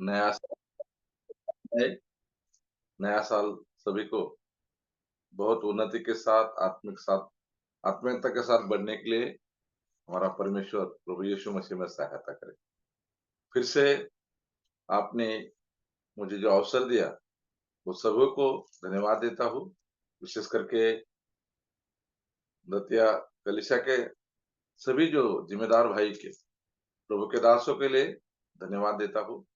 नया साल है, नया साल सभी को बहुत उन्नति के साथ, आत्मीयता के साथ बढ़ने के लिए हमारा परमेश्वर प्रभु यीशु मसीह में सहायता करे। फिर से आपने मुझे जो अवसर दिया, वो सभी को धन्यवाद देता हूँ। विशेष करके दतिया कलीसिया के सभी जो जिम्मेदार भाई के, प्रभु के दासों के लिए धन्यवाद देता हूँ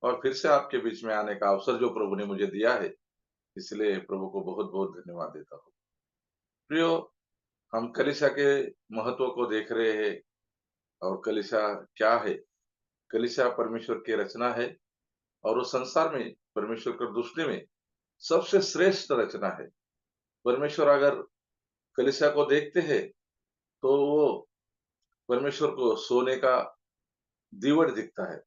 और फिर से आपके बीच में आने का अवसर जो प्रभु ने मुझे दिया है, इसलिए प्रभु को बहुत-बहुत धन्यवाद देता हूँ। प्रियो, हम कलीसिया के महत्व को देख रहे हैं और कलीसिया क्या है? कलीसिया परमेश्वर की रचना है और उस संसार में परमेश्वर की दृष्टि में सबसे श्रेष्ठ रचना है। परमेश्वर अगर कलीसिया को देखते हैं, तो वो परमेश्वर को सोने का दीवट दिखता है,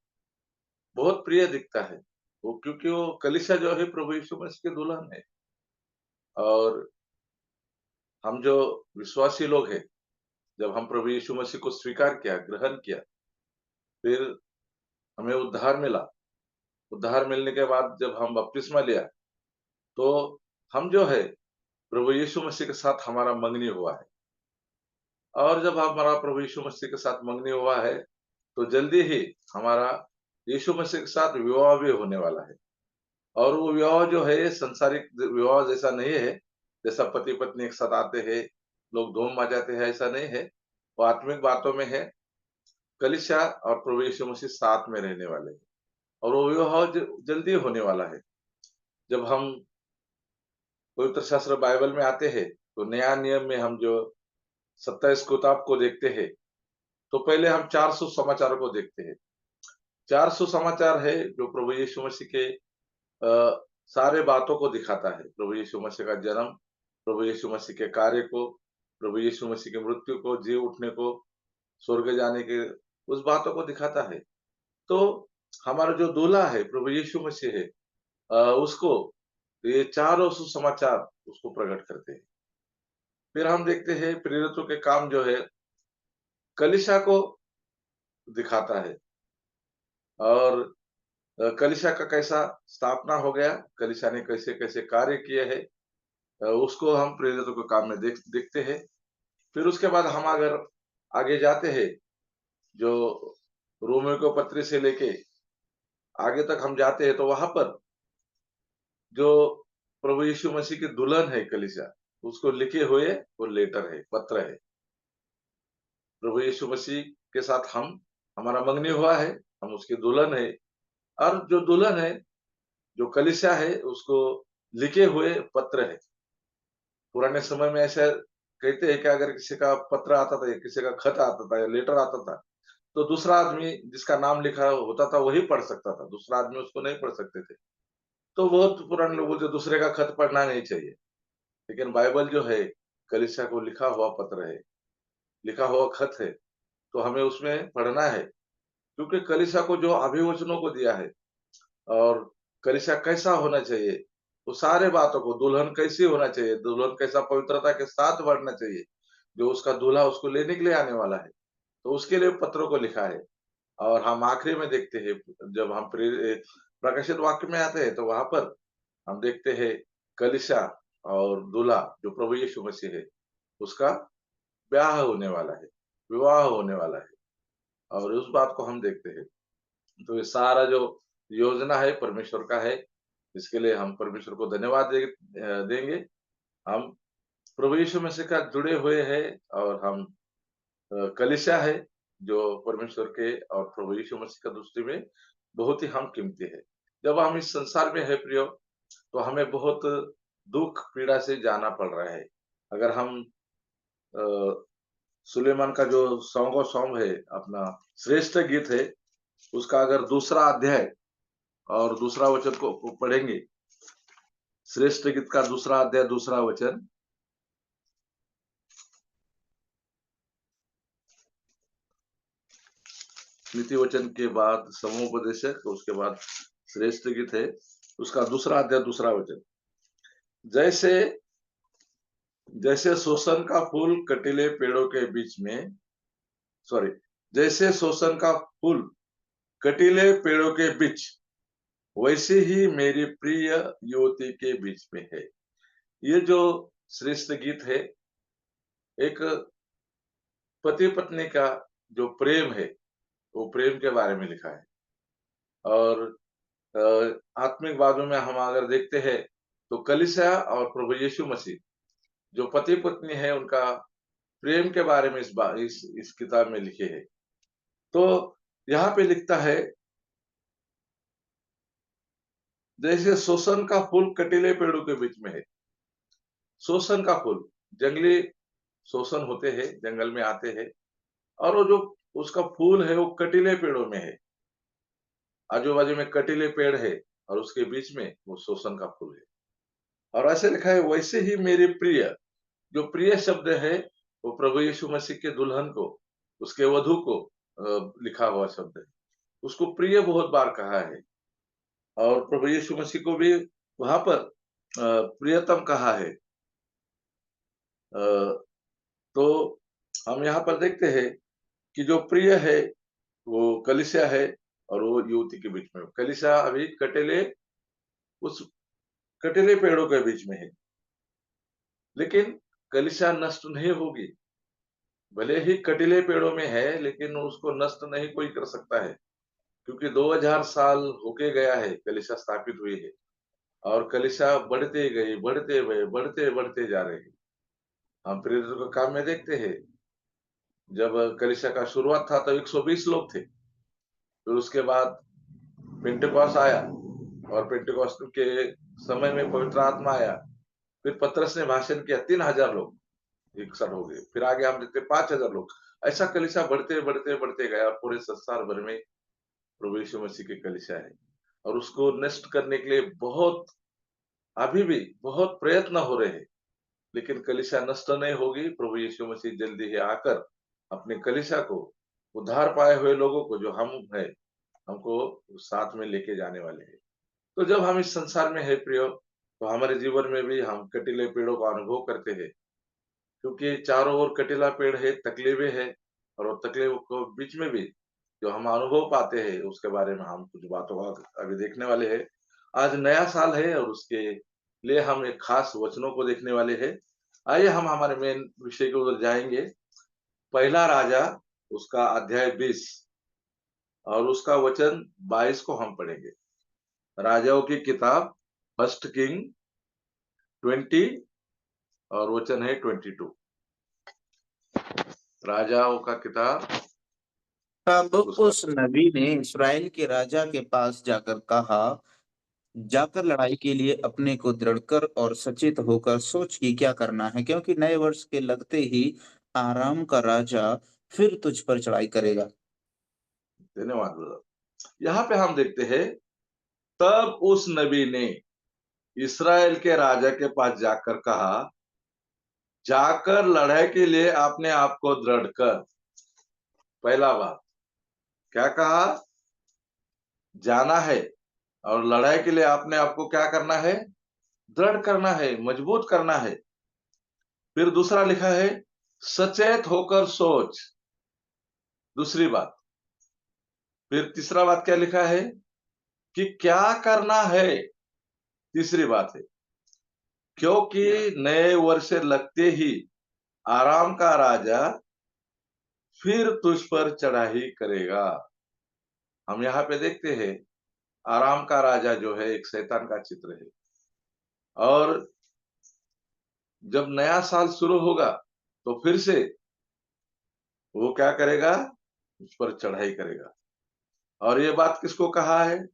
बहुत प्रिय दिखता है। वो क्योंकि वो कलीसिया जो है प्रभु यीशु मसीह की दुल्हन है और हम जो विश्वासी लोग हैं, जब हम प्रभु यीशु मसीह को स्वीकार किया, ग्रहण किया, फिर हमें उद्धार मिला। उद्धार मिलने के बाद जब हम बपतिस्मा लिया, तो हम जो है प्रभु यीशु मसीह के साथ हमारा मंगनी हुआ है और जब हमारा प्रभु यीशु मसीह के साथ मंगनी हुआ है, तो जल्दी ही हमारा यीशु मसीह के साथ विवाह भी होने वाला है और वो विवाह जो है संसारिक विवाह जैसा नहीं है, जैसा पति-पत्नी एक साथ आते हैं, लोग धूम मचाते हैं, ऐसा नहीं है। वो आत्मिक बातों में है, कलीसिया और प्रभु यीशु मसीह साथ में रहने वाले हैं और वो विवाह जल्दी होने वाला है। जब हम पवित्र शास्त्र बाइबल में आते हैं, तो नया नियम में हम जो 27 किताब को देखते हैं, तो पहले हम 4 सुसमाचारों को देखते हैं। 4 सुसमाचार है जो प्रभु यीशु मसीह के सारे बातों को दिखाता है। प्रभु यीशु मसीह का जन्म, प्रभु यीशु मसीह के कार्य को, प्रभु यीशु मसीह की मृत्यु को, जी उठने को, स्वर्ग जाने के, उस बातों को दिखाता है। तो हमारा जो दूल्हा है, प्रभु यीशु मसीह है, उसको ये चारों सुसमाचार उसको प्रकट करते हैं। फिर हम देखते हैं प्रेरितों के काम जो है, कलीसिया को दिखाता है और कलीसिया का कैसा स्थापना हो गया, कलीसिया ने कैसे-कैसे कार्य किए हैं, उसको हम प्रेरितों के काम में देखते हैं। फिर उसके बाद हम अगर आगे जाते हैं, जो रोमियो को पत्री से लेके आगे तक हम जाते हैं, तो वहाँ पर जो प्रभु यीशु मसीह की दुल्हन है कलीसिया, उसको लिखे हुए वो लेटर है, पत्र है। प्रभु यीशु मसीह के साथ हमारा मंगनी हुआ है, हम उसकी दुल्हन है और जो दुल्हन है, जो कलीसिया है, उसको लिखे हुए पत्र है। पुराने समय में ऐसा कहते हैं कि अगर किसी का पत्र आता था या किसी का खत आता था या लेटर आता था, तो दूसरा आदमी जिसका नाम लिखा होता था, वही पढ़ सकता था, दूसरा आदमी उसको नहीं पढ़ सकते थे। तो बहुत पुराने लोग बोलते दूसरे का खत पढ़ना नहीं चाहिए। लेकिन बाइबल जो है, कलीसिया को लिखा हुआ पत्र है, लिखा हुआ खत है, तो हमें उसमें पढ़ना है। क्योंकि कलीसिया को जो अभिवचनों को दिया है और कलीसिया कैसा होना चाहिए, वो सारे बातों को, दुल्हन कैसी होना चाहिए, दुल्हन कैसा पवित्रता के साथ बढ़ना चाहिए, जो उसका दूल्हा उसको लेने के लिए आने वाला है, तो उसके लिए पत्रों को लिखा है। और हम आखिरी में देखते हैं, जब हम प्रकाशित वाक्य में आते हैं, तो वहाँ पर हम देखते हैं कलीसिया और दूल्हा जो प्रभु यीशु मसीह है, उसका ब्याह होने वाला है, विवाह होने वाला है और उस बात को हम देखते हैं। तो ये सारा जो योजना है परमेश्वर का है, इसके लिए हम परमेश्वर को धन्यवाद देंगे। हम प्रभु यीशु मसीह का जुड़े हुए हैं और हम कलीसिया है जो परमेश्वर के और प्रभु यीशु मसीह का दृष्टि में बहुत ही हम कीमती है। जब हम इस संसार में है प्रियो, तो हमें बहुत दुःख पीड़ा से जाना पड़ रहा है। अगर हम अ, सुलेमान का जो सॉन्ग ऑफ सॉन्ग है, अपना श्रेष्ठ गीत है, उसका अगर दूसरा अध्याय और दूसरा वचन को पढ़ेंगे, श्रेष्ठ गीत का दूसरा अध्याय दूसरा वचन, नीति वचन के बाद समूहोपदेशक, उसके बाद श्रेष्ठ गीत है, उसका दूसरा अध्याय दूसरा वचन। जैसे जैसे शोषण का फूल कटीले पेड़ों के बीच में, सॉरी, जैसे शोषण का फूल कटीले पेड़ों के बीच वैसे ही मेरी प्रिय युवती के बीच में है। ये जो श्रेष्ठ गीत है, एक पति-पत्नी का जो प्रेम है, वो प्रेम के बारे में लिखा है। और आत्मिक बातों में हम अगर देखते हैं, तो कलीसिया और प्रभु यीशु मसीह जो पति-पत्नी है, उनका प्रेम के बारे में इस किताब में लिखे हैं। तो यहाँ पे लिखता है, जैसे सोसन का फूल कटीले पेड़ों के बीच में है। सोसन का फूल, जंगली सोसन होते हैं, जंगल में आते हैं, और वो जो उसका फूल है, वो कटीले पेड़ों में है। आजू-बाजू में कटीले पेड़ है और उसके बीच में वो सोसन का फूल है। और ऐसे लिखा है, वैसे ही मेरी प्रिय, जो प्रिय शब्द है, वो प्रभु यीशु मसीह के दुल्हन को, उसके वधू को लिखा हुआ शब्द है। उसको प्रिय बहुत बार कहा है। और प्रभु यीशु मसीह को भी वहाँ पर प्रियतम कहा है। अ, तो हम यहाँ पर देखते हैं कि जो प्रिय है, वो कलीसिया है और वो युवती के बीच में। कलीसिया अभी उस कटीले पेड़ों के बीच में है, लेकिन कलीसिया नष्ट नहीं होगी। भले ही कटीले पेड़ों में है, लेकिन उसको नष्ट नहीं कोई कर सकता है, क्योंकि 2000 साल होके गया है कलीसिया स्थापित हुई है, और कलीसिया बढ़ते गए, बढ़ते गए, बढ़ते बढ़ते जा रहे हैं। हम प्रेरितों के काम में देखते हैं, जब कलीसिया का शुरुआत था तो 120 लोग थे। फिर उसके बाद पेंटेकोस्त आया, और पेंटेकोस्त के समय में पवित्र आत्मा आया। फिर पतरस ने भाषण किया, 3000 लोग इकसठ हो गए। फिर आगे हम देखते 5000 लोग। ऐसा कलीसिया बढ़ते बढ़ते बढ़ते गया, और पूरे संसार भर में प्रभु यीशु मसीह की कलीसिया है। और उसको नष्ट करने के लिए अभी भी बहुत प्रयत्न हो रहे हैं, लेकिन कलीसिया नष्ट नहीं होगी। प्रभु यीशु मसीह जल्दी ही आकर अपनी कलीसिया को, उद्धार पाए हुए लोगों को, जो हम हैं, हमको साथ में लेके जाने वाले हैं। तो जब हम इस संसार में है प्रियो, तो हमारे जीवन में भी हम कटीले पेड़ों का अनुभव करते हैं, क्योंकि चारों ओर कटीला पेड़ है, तकलीफें है, और वो तकलीफ को बीच में भी जो हम अनुभव पाते हैं, उसके बारे में हम कुछ बातों का अभी देखने वाले हैं। आज नया साल है, और उसके लिए हम एक खास वचनों को देखने वाले हैं। आइए हम हमारे मेन विषय की ओर जाएंगे। पहला राजा, उसका अध्याय 20 और उसका वचन 22 को हम पढ़ेंगे। राजाओं की किताब, फर्स्ट किंग 20 और वचन है 22। राजाओं का किताब, तब उसका उस नबी ने इस्राएल के राजा के पास जाकर कहा, जाकर लड़ाई के लिए अपने को दृढ़ कर और सचेत होकर सोच कि क्या करना है, क्योंकि नए वर्ष के लगते ही आराम का राजा फिर तुझ पर चढ़ाई करेगा। धन्यवाद ब्रदर। यहाँ पे हम देखते हैं, तब उस नबी ने इस्राएल के राजा के पास जाकर कहा, जाकर लड़ाई के लिए अपने आप को दृढ़ कर। पहला बात, क्या कहा? जाना है, और लड़ाई के लिए अपने आप को क्या करना है? दृढ़ करना है, मजबूत करना है। फिर दूसरा लिखा है, सचेत होकर सोच। दूसरी बात। फिर तीसरा बात क्या लिखा है? कि क्या करना है। तीसरी बात है, क्योंकि नए वर्ष लगते ही आराम का राजा फिर तुझ पर चढ़ाई करेगा। हम यहाँ पे देखते हैं, आराम का राजा जो है एक शैतान का चित्र है। और जब नया साल शुरू होगा, तो फिर से वो क्या करेगा? उस पर चढ़ाई करेगा। और ये बात किसको कहा है?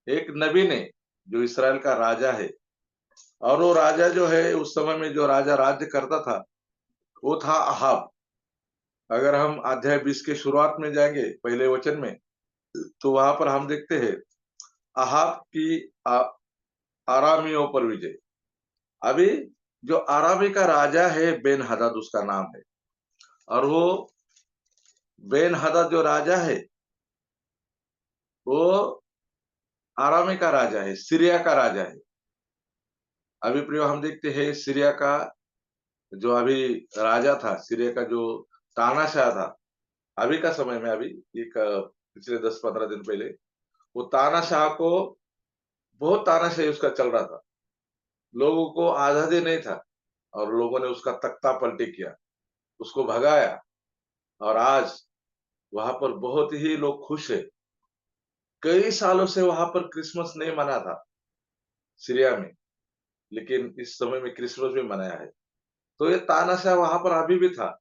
एक नबी ने, जो इस्राएल का राजा है। और वो राजा जो है, उस समय में जो राजा राज्य करता था, वो था अहाब। अगर हम अध्याय 20 के शुरुआत में जाएंगे, पहले वचन में, तो वहां पर हम देखते हैं अहाब की आरामियों पर विजय। अभी जो आरामी का राजा है, बेन हदद उसका नाम है। और वो बेन हदद जो राजा है, वो आरामी का राजा है, सीरिया का राजा है। अभी प्रियो हम देखते हैं, सीरिया का जो अभी राजा था, सीरिया का जो तानाशाह था, अभी का समय में, अभी एक पिछले 10-15 दिन पहले, वो तानाशाह को बहुत तानाशाही उसका चल रहा था। लोगों को आज़ादी नहीं था और लोगों ने उसका तख्ता पलटी किया, उसको भगाया और आज वहाँ पर बहुत ही लोग खुश हैं। कई सालों से वहाँ पर क्रिसमस नहीं मना था सीरिया में, लेकिन इस समय में क्रिसमस भी मनाया है। तो ये तानाशाह वहाँ पर अभी भी था।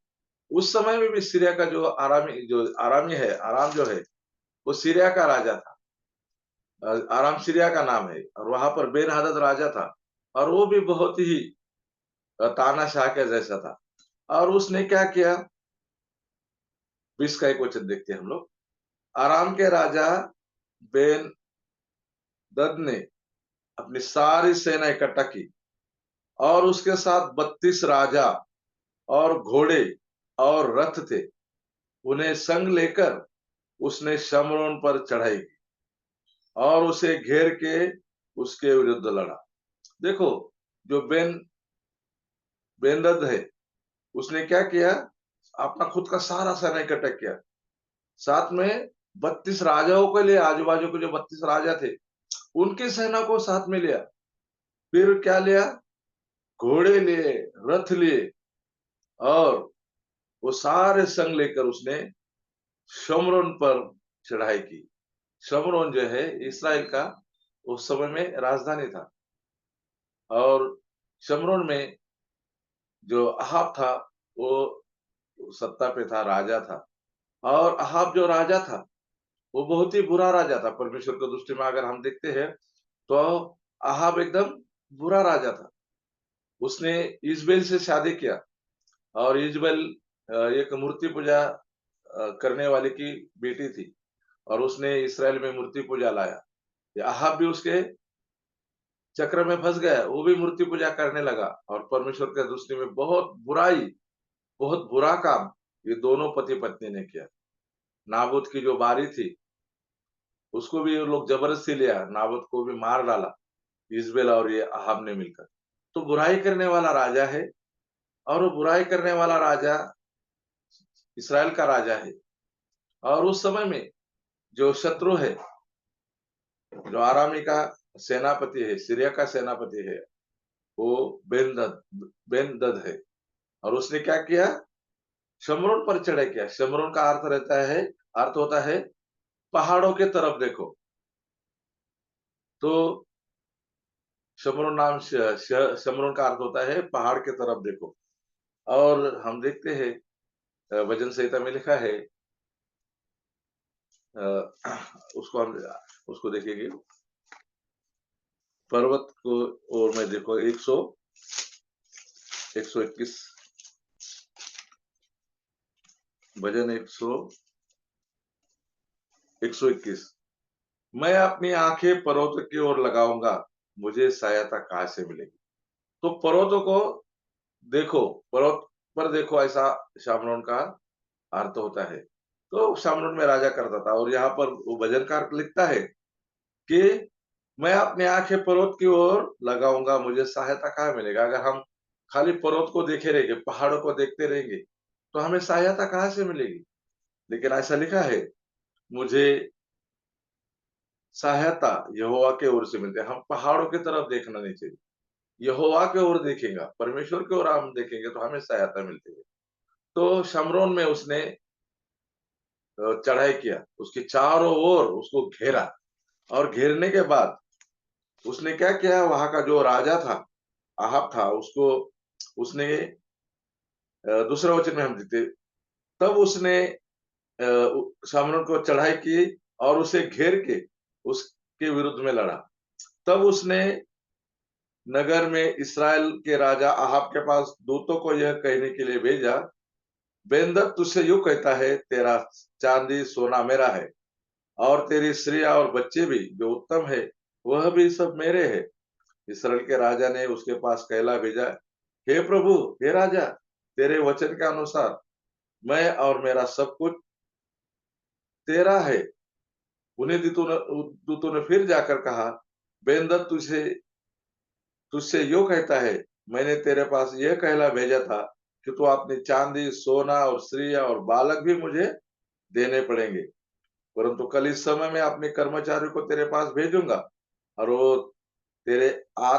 उस समय में भी सीरिया का जो आरामी है, आराम जो है, वो सीरिया का राजा था। आराम सीरिया का नाम है और वहाँ पर बेन-हदद राजा था और वो भी बहुत ही तानाशाह के जैसा था। और उसने क्या किया? 20 का एक वचन देखते हैं हम लोग। आराम के राजा बेन-हदद ने अपनी सारी सेना इकट्ठा की और उसके साथ 32 राजा और घोड़े और रथ थे। उन्हें संग लेकर उसने शमरोन पर चढ़ाई की और उसे घेर के उसके विरुद्ध लड़ा। देखो, जो बेन-हदद है, उसने क्या किया? अपना खुद का सारा सेना इकट्ठा किया। साथ में 32 राजाओं के लिए आजू-बाजू के जो 32 राजा थे, उनकी सेना को साथ में लिया। फिर क्या लिया? घोड़े लिए, रथ लिए और वो सारे संग लेकर उसने शमरोन पर चढ़ाई की। शमरोन जो है इस्राएल का उस समय में राजधानी था और शमरोन में जो अहाब था, वो सत्ता पे था, राजा था और अहाब जो राजा था, वो बहुत ही बुरा राजा था। परमेश्वर की दृष्टि में अगर हम देखते हैं, तो अहाब एकदम बुरा राजा था। उसने इज़बेल से शादी किया और इज़बेल एक मूर्ति पूजा करने वाले की बेटी थी और उसने इस्राएल में मूर्ति पूजा लाया। ये अहाब भी उसके चक्र में फँस गया, वो भी मूर्ति पूजा करने लगा और परमेश्वर के दृष्टि में बहुत बुरा काम ये दोनों पति-पत्नी ने किया। नाबूत की जो बारी थी, उसको भी ये लोग जबरदस्ती लिया, नाबूत को भी मार डाला, इज़बेल और ये अहाब ने मिलकर। तो बुराई करने वाला राजा है और वो बुराई करने वाला राजा इस्राएल का राजा है और उस समय में जो शत्रु है, जो आरामी का सेनापति है, सीरिया का सेनापति है, वो बेन-हदद है और उसने क्या किया? शमरोन पर चढ़ाई किया। शमरोन का अर्थ होता है पहाड़ों के तरफ देखो। तो शमरोन नाम श श शमरोन का अर्थ होता है पहाड़ के तरफ देखो और हम देखते हैं भजन संहिता में लिखा है अ, उसको हम उसको देखेंगे पर्वत को ओर में देखो 121 भजन 121 मैं अपनी आंखें पर्वत की ओर लगाऊंगा, मुझे सहायता कहाँ से मिलेगी? तो पर्वतों को देखो, पर्वत पर देखो ऐसा शामनोन का अर्थ होता है। तो शामनोन में राजा करता था और यहाँ पर वो भजनकार लिखता है कि मैं अपनी आंखें पर्वत की ओर लगाऊंगा, मुझे सहायता कहाँ मिलेगा? अगर हम खाली पर्वत को देखे रहेंगे, पहाड़ों को देखते रहेंगे, तो हमें सहायता कहाँ से मिलेगी? लेकिन ऐसा लिखा है, मुझे सहायता यहोवा के ओर से मिलती है। हम पहाड़ों की तरफ देखना नहीं चाहिए। यहोवा की ओर देखेंगा, परमेश्वर की ओर हम देखेंगे तो हमें सहायता मिलती है। तो शमरोन में उसने चढ़ाई किया, उसके चारों ओर उसको घेरा और घेरने के बाद उसने क्या किया, वहाँ का जो राजा था, अहाब था, उसको उसने दूसरा वचन में हम देखते, तब उसने शामरोन को चढ़ाई की और उसे घेर के उसके विरुद्ध में लड़ा। तब उसने नगर में इस्राएल के राजा अहाब के पास दूतों को यह कहने के लिए भेजा, बेन-हदद तुझसे यूँ कहता है, तेरा चाँदी सोना मेरा है और तेरी स्त्रियाँ और बच्चे भी जो उत्तम है, वह भी सब मेरे हैं। इस्राएल के राजा ने उसके पास कहला भेजा, हे प्रभु, हे राजा, तेरे वचन के अनुसार मैं और मेरा सब कुछ तेरा है। उन्हें दूतों ने फिर जाकर कहा, बेन-हदद तुझे तुझसे यूँ कहता है, मैंने तेरे पास यह कहला भेजा था कि तू अपनी चाँदी, सोना और स्त्रियाँ और बालक भी मुझे देने पड़ेंगे। परंतु कल इस समय मैं अपने कर्मचारियों को तेरे पास भेजूँगा और वो तेरे आ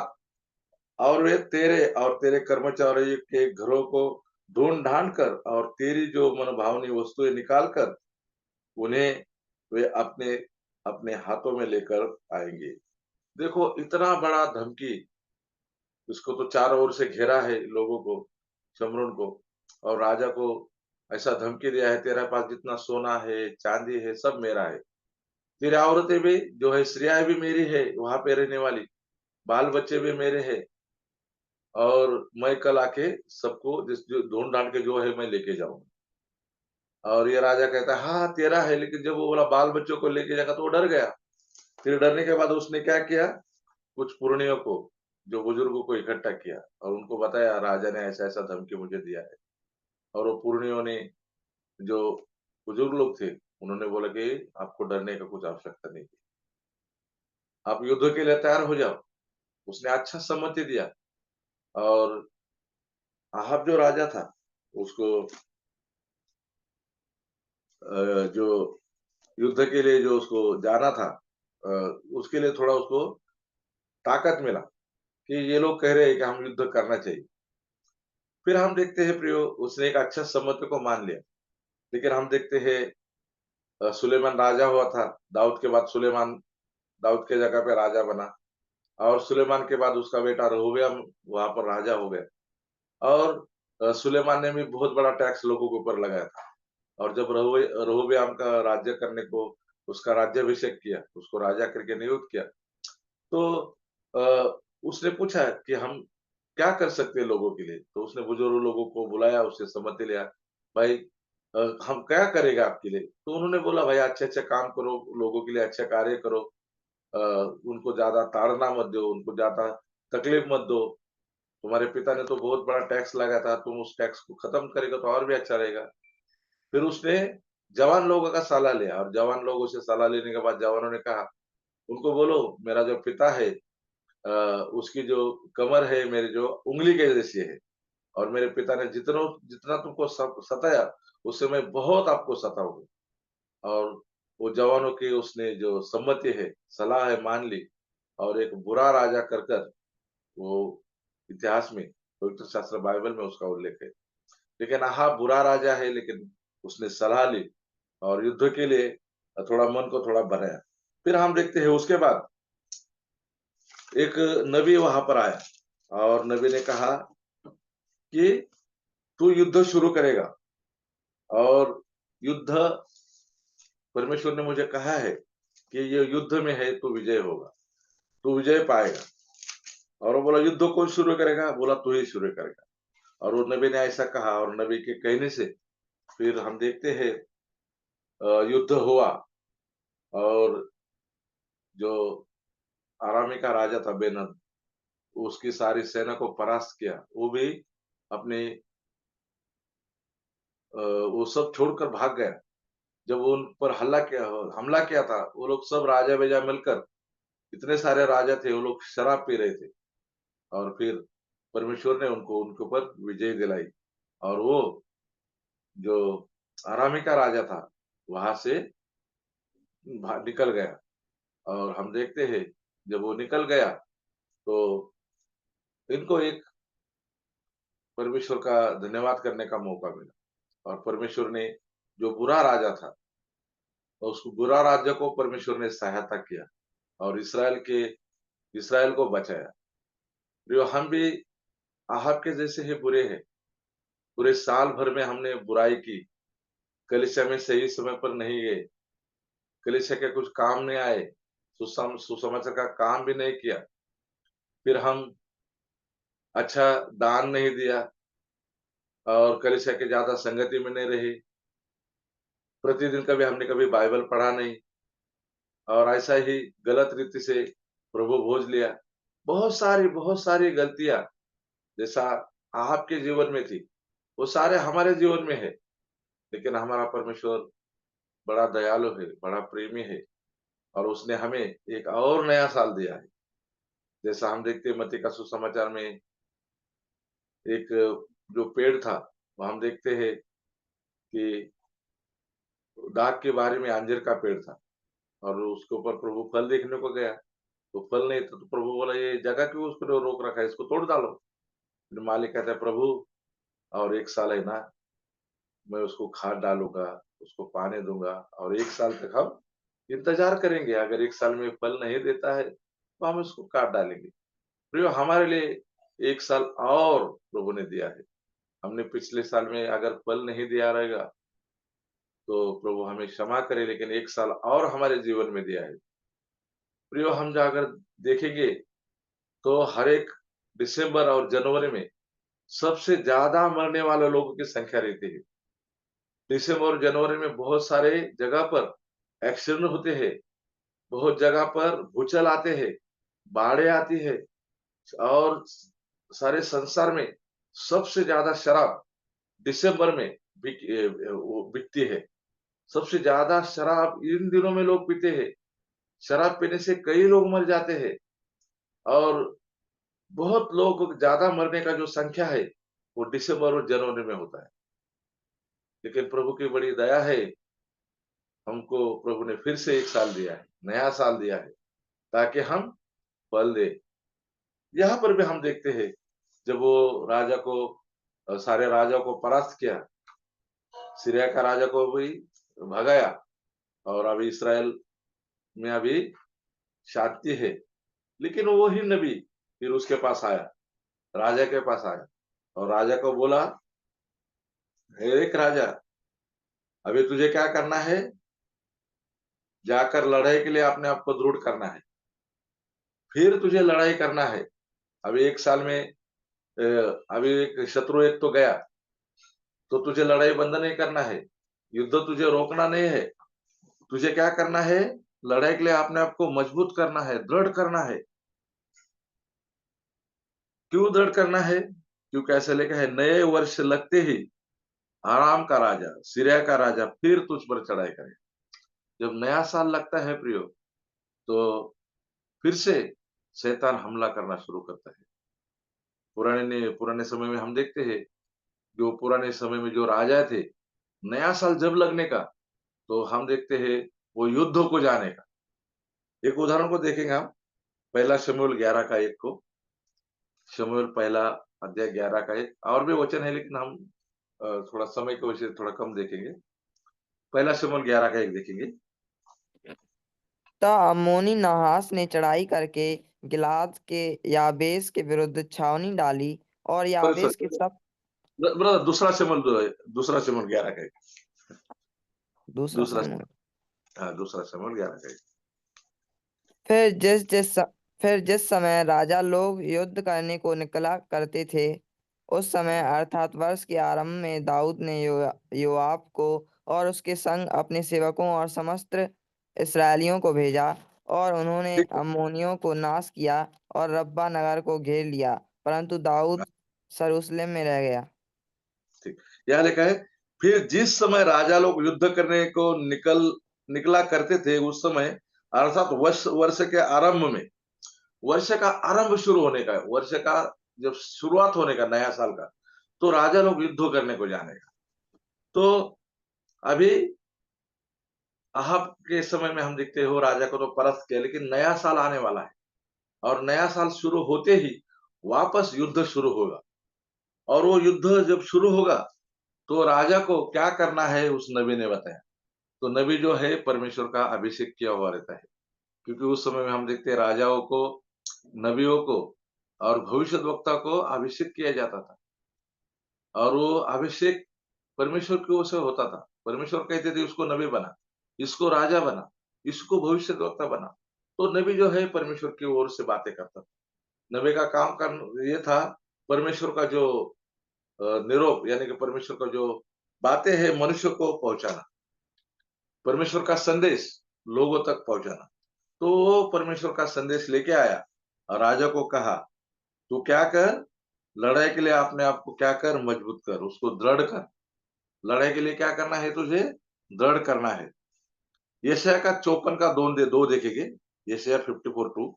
और वे तेरे और तेरे कर्मचारियों के घरों को ढूँढ-ढाँड़ कर और तेरी जो मनभावनी वस्तुएँ निकाल कर उन्हें वे अपने अपने हाथों में लेकर आएँगे। देखो इतना बड़ा धमकी, उसको तो चारों ओर से घेरा है लोगों को, शमरून को और राजा को ऐसा धमकी दिया है, तेरे पास जितना सोना है, चाँदी है, सब मेरा है। तेरी औरतें भी जो है, स्त्रियाँ भी मेरी है, वहाँ पे रहने वाली, बाल-बच्चे भी मेरे हैं और मैं कल आके सबको जिस जो ढूँढ-ढाँड़ के जो है मैं लेके जाऊँगा। और ये राजा कहता है, हाँ, हाँ, तेरा है, लेकिन जब वो बोला बाल-बच्चों को लेके जाएगा तो वो डर गया। फिर डरने के बाद उसने क्या किया, कुछ पुरनियों को, जो बुजुर्गों को इकट्ठा किया और उनको बताया राजा ने ऐसा-ऐसा धमकी मुझे दिया है। और वो पुरनियों ने जो बुजुर्ग लोग थे, उन्होंने बोला कि आपको डरने का कुछ आवश्यकता नहीं है। आप युद्ध के लिए तैयार हो जाओ। उसने अच्छा सम्मति दिया और अहाब जो राजा था, उसको जो युद्ध के लिए जो उसको जाना था अ, उसके लिए थोड़ा उसको ताकत मिला कि ये लोग कह रहे हैं कि हम युद्ध करना चाहिए। फिर हम देखते हैं प्रियो, उसने एक अच्छा सम्मति को मान लिया। लेकिन हम देखते हैं सुलेमान राजा हुआ था, दाऊद के बाद सुलेमान दाऊद के जगह पे राजा बना और सुलेमान के बाद उसका बेटा रहोबयाम वहाँ पर राजा हो गया और सुलेमान ने भी बहुत बड़ा टैक्स लोगों के ऊपर लगाया था और जब रहोबयाम का राज्य करने को उसका राज्याभिषेक किया, उसको राजा करके नियुक्त किया, तो उसने पूछा कि हम क्या कर सकते हैं लोगों के लिए? तो उसने बुजुर्ग लोगों को बुलाया, उससे सम्मति लिया। भाई हम क्या करेगा आपके लिए? तो उन्होंने बोला भाई अच्छे-अच्छे काम करो, लोगों के लिए अच्छे कार्य करो। अ, उनको ज़्यादा ताड़ना मत दो, उनको ज़्यादा तकलीफ मत दो। तुम्हारे पिता ने तो बहुत बड़ा टैक्स लगाया था, तुम उस टैक्स को खत्म करेगा तो और भी अच्छा रहेगा। फिर उसने जवान लोगों का सलाह लिया और जवान लोगों से सलाह लेने के बाद जवानों ने कहा, उनको बोलो मेरा जो पिता है अ, उसकी जो कमर है मेरी जो उँगली के जैसी है और मेरे पिता ने जितना तुमको सताया, उससे मैं बहुत आपको सताऊँगा। और वो जवानों की उसने जो सम्मति है, सलाह है मान ली और एक बुरा राजा कर वो इतिहास में पवित्र शास्त्र बाइबल में उसका उल्लेख है। लेकिन अहाब बुरा राजा है लेकिन उसने सलाह ली और युद्ध के लिए थोड़ा मन को थोड़ा बनाया। फिर हम देखते हैं उसके बाद एक नबी वहाँ पर आया और नबी ने कहा कि तू युद्ध शुरू करेगा और युद्ध परमेश्वर ने मुझे कहा है कि ये युद्ध में है तू विजय होगा, तू विजय पाएगा। और वो बोला युद्ध कौन शुरू करेगा? बोला तू ही शुरू करेगा। और वो नबी ने ऐसा कहा और नबी के कहने से फिर हम देखते हैं युद्ध हुआ और जो अरामी का राजा था बेनहद, उसकी सारी सेना को परास्त किया। वो भी अपने वो सब छोड़कर भाग गया। जब वो उन पर हमला किया था, वो लोग सब राजा-बेजा मिलकर इतने सारे राजा थे, वो लोग शराब पी रहे थे और फिर परमेश्वर ने उनको उनके ऊपर विजय दिलाई और वो जो अरामी का राजा था, वहाँ से निकल गया और हम देखते हैं जब वो निकल गया तो इनको एक परमेश्वर का धन्यवाद करने का मौका मिला और परमेश्वर ने जो बुरा राजा था, तो उस बुरा राजा को परमेश्वर ने सहायता किया और इस्राएल को बचाया। प्रियो हम भी अहाब के जैसे ही बुरे हैं। पूरे साल भर में हमने बुराई की, कलीसिया में सही समय पर नहीं गए, कलीसिया के कुछ काम नहीं आए, सुसमाचार का काम भी नहीं किया। फिर हम अच्छा दान नहीं दिया और कलीसिया के ज़्यादा संगति में नहीं रहे। प्रतिदिन कभी हमने कभी बाइबल पढ़ा नहीं और ऐसा ही गलत रीति से प्रभु भोज लिया। बहुत सारी गलतियाँ जैसा आपके जीवन में थी, वो सारे हमारे जीवन में है। लेकिन हमारा परमेश्वर बड़ा दयालु है, बड़ा प्रेमी है और उसने हमें एक और नया साल दिया है। जैसा हम देखते हैं मत्ती का सुसमाचार में एक जो पेड़ था, वो हम देखते हैं कि दाग के बारे में अंजीर का पेड़ था और उसके ऊपर प्रभु फल देखने को गया। तो फल नहीं था, तो प्रभु बोला, ये जगह क्यों उसको रोक रखा है, इसको तोड़ डालो। फिर मालिक कहता है, प्रभु और 1 साल है ना, मैं उसको खाद डालूँगा, उसको पानी दूँगा और 1 साल तक हम इंतज़ार करेंगे। अगर 1 साल में फल नहीं देता है, तो हम उसको काट डालेंगे। प्रियो, हमारे लिए 1 साल और प्रभु ने दिया है। हमने पिछले साल में अगर फल नहीं दिया रहेगा, तो प्रभु हमें क्षमा करे, लेकिन 1 साल और हमारे जीवन में दिया है। प्रियो, हम जो अगर देखेंगे, तो हर एक दिसंबर और जनवरी में सबसे ज़्यादा मरने वाले लोगों की संख्या रहती है। दिसंबर और जनवरी में बहुत सारे जगह पर एक्सीडेंट होते हैं, बहुत जगह पर भूचाल आते हैं, बाढ़ें आती है और सारे संसार में सबसे ज़्यादा शराब दिसंबर में वो बिकती है। सबसे ज़्यादा शराब इन दिनों में लोग पीते हैं। शराब पीने से कई लोग मर जाते हैं और बहुत लोग ज़्यादा मरने का जो संख्या है, वो दिसंबर और जनवरी में होता है। लेकिन प्रभु की बड़ी दया है, हमको प्रभु ने फिर से 1 साल दिया है, नया साल दिया है, ताकि हम फल दें। यहाँ पर भी हम देखते हैं, जब वो राजा को सारे राजाओं को परास्त किया, सीरिया का राजा को भी भगाया और अभी इस्राएल में अभी शांति है। लेकिन वही नबी फिर उसके पास आया, राजा के पास आया और राजा को बोला, हे एक राजा, अभी तुझे क्या करना है? जाकर लड़ाई के लिए अपने आप को दृढ़ करना है। फिर तुझे लड़ाई करना है। अभी 1 साल में अभी एक शत्रु एक तो गया, तो तुझे लड़ाई बंद नहीं करना है। युद्ध तुझे रोकना नहीं है। तुझे क्या करना है? लड़ाई के लिए अपने आप को मजबूत करना है, दृढ़ करना है। क्यों दृढ़ करना है? क्योंकि ऐसा लिखा है, नए वर्ष लगते ही आराम का राजा, सीरिया का राजा फिर तुझ पर चढ़ाई करेगा। जब नया साल लगता है प्रियो, तो फिर से शैतान हमला करना शुरू करता है। पुराने समय में हम देखते हैं, जो पुराने समय में जो राजा थे, नया साल जब लगने का, तो हम देखते हैं वो युद्ध को जाने का। एक उदाहरण को देखेंगे हम, पहला शमूएल 11 का 1 को, शमूएल पहला अध्याय 11 का 1, और भी वचन है, लेकिन हम थोड़ा समय की वजह से थोड़ा कम देखेंगे। पहला शमूएल 11 का 1 देखेंगे। तब अम्मोनी नहास ने चढ़ाई करके गिलाद के याबेस के विरुद्ध छावनी डाली और सॉरी, याबेस के सॉरी, सब ब्रदर, दूसरा शमूएल 11 का 1, दूसरा दूसरा, समूह। हाँ, दूसरा शमूएल 11 का 1। फिर जिस जिस फिर जिस समय राजा लोग युद्ध करने को निकला करते थे, उस समय अर्थात वर्ष के आरंभ में दाऊद ने योआब को और उसके संग अपने सेवकों और समस्त इस्राएलियों को भेजा, और उन्होंने ठीक है, अम्मोनियों को नाश किया और रब्बा नगर को घेर लिया, परंतु दाऊद यरूशलेम में रह गया। ठीक। यहाँ लिखा है, फिर जिस समय राजा लोग युद्ध करने को निकला करते थे, उस समय अर्थात वर्ष के आरंभ में, वर्ष का आरंभ शुरू होने का, वर्ष का जब शुरुआत होने का नया साल का, तो राजा लोग युद्ध करने को जाने का। तो अभी अहाब के समय में हम देखते हो, राजा को तो परास्त किया, लेकिन नया साल आने वाला है और नया साल शुरू होते ही वापस युद्ध शुरू होगा। और वो युद्ध जब शुरू होगा, तो राजा को क्या करना है उस नबी ने बताया। तो नबी जो है परमेश्वर का अभिषेक किया हुआ रहता है, क्योंकि उस समय में हम देखते हैं राजाओं को, नबियों को और भविष्यद्वक्ता को अभिषेक किया जाता था, और वो अभिषेक परमेश्वर की ओर से होता था। परमेश्वर कहते थे, उसको नबी बना, इसको राजा बना, इसको भविष्यद्वक्ता बना। तो नबी जो है परमेश्वर की ओर से बातें करता था। नबी का काम कर ये था, परमेश्वर का जो निरोप, यानी कि परमेश्वर का जो बातें हैं मनुष्य को पहुंचाना, परमेश्वर का संदेश लोगों तक पहुंचाना। तो वो परमेश्वर का संदेश लेके आया और राजा को कहा, तू क्या कर, लड़ाई के लिए अपने आप को क्या कर, मजबूत कर, उसको दृढ़ कर। लड़ाई के लिए क्या करना है तुझे? दृढ़ करना है। यशायाह का 54 का 2 देखेंगे। यशायाह 54:2,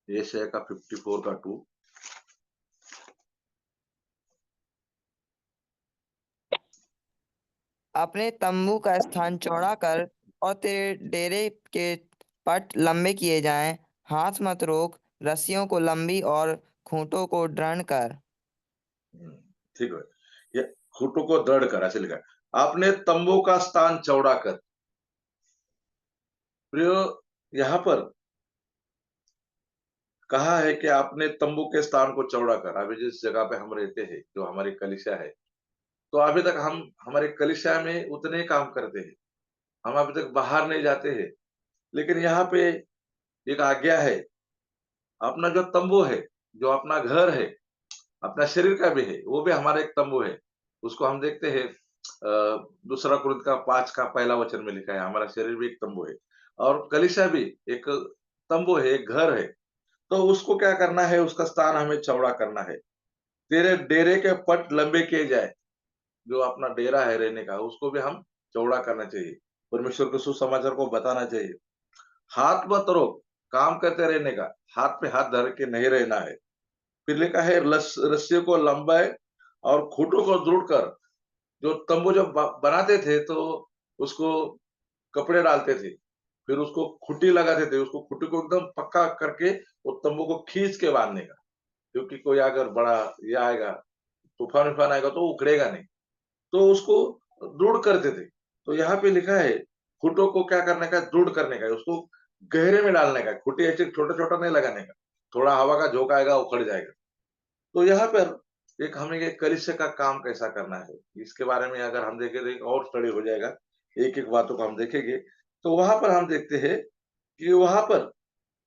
यशायाह का 54 का 2। अपने तंबू का स्थान चौड़ा कर और तेरे डेरे के पट लंबे किए जाएं। हाथ मत रोक, रस्सियों को लंबी और खूंटों को दृढ़ कर। ठीक है। ये खूंटों को दृढ़ कर, ऐसे लिखा है। आपने तंबू का स्थान चौड़ा कर। प्रियो, यहाँ पर कहा है कि आपने तंबू के स्थान को चौड़ा कर। अभी जिस जगह पे हम रहते हैं, जो हमारी कलीसिया है, तो अभी तक हम हमारे कलीसिया में उतने ही काम करते हैं। हम अभी तक बाहर नहीं जाते हैं। लेकिन यहाँ पे एक आज्ञा है। अपना जो तंबू है, जो अपना घर है, अपना शरीर का भी है, वो भी हमारा एक तंबू है। उसको हम देखते हैं, दूसरा कुरिन्थ का 5 का पहला वचन में लिखा है, हमारा शरीर भी एक तंबू है और कलीसिया भी एक तंबू है, एक घर है। तो उसको क्या करना है? उसका स्थान हमें चौड़ा करना है। तेरे डेरे के पट लंबे किए जाए। जो अपना डेरा है रहने का, उसको भी हम चौड़ा करना चाहिए। परमेश्वर के सुसमाचार को बताना चाहिए। हाथ मत रोक, काम करते रहने का, हाथ पे हाथ धर के नहीं रहना है। फिर लिखा है रस्सियों को लंबाए और खूंटों को दृढ़ कर। जो तंबू जब बनाते थे तो उसको कपड़े डालते थे, फिर उसको खूंटी लगाते थे, उसको खूंटी को एकदम पक्का करके वो तंबू को खींच के बांधने का। क्योंकि कोई अगर बड़ा ये आएगा, तूफान वूफान आएगा तो वो उखड़ेगा नहीं। तो उसको दृढ़ करते थे। तो यहाँ पे लिखा है, खूंटों को क्या करने का है? दृढ़ करने का है, उसको गहरे में डालने का है। खूंटी ऐसे छोटा-छोटा नहीं लगाने का। थोड़ा हवा का झोंका आएगा, उखड़ जाएगा। तो यहाँ पर एक हमें ये कलीसिया का काम कैसा करना है, इसके बारे में अगर हम देखें तो एक और स्टडी हो जाएगा। एक-एक बातों को हम देखेंगे। तो वहाँ पर हम देखते हैं कि वहाँ पर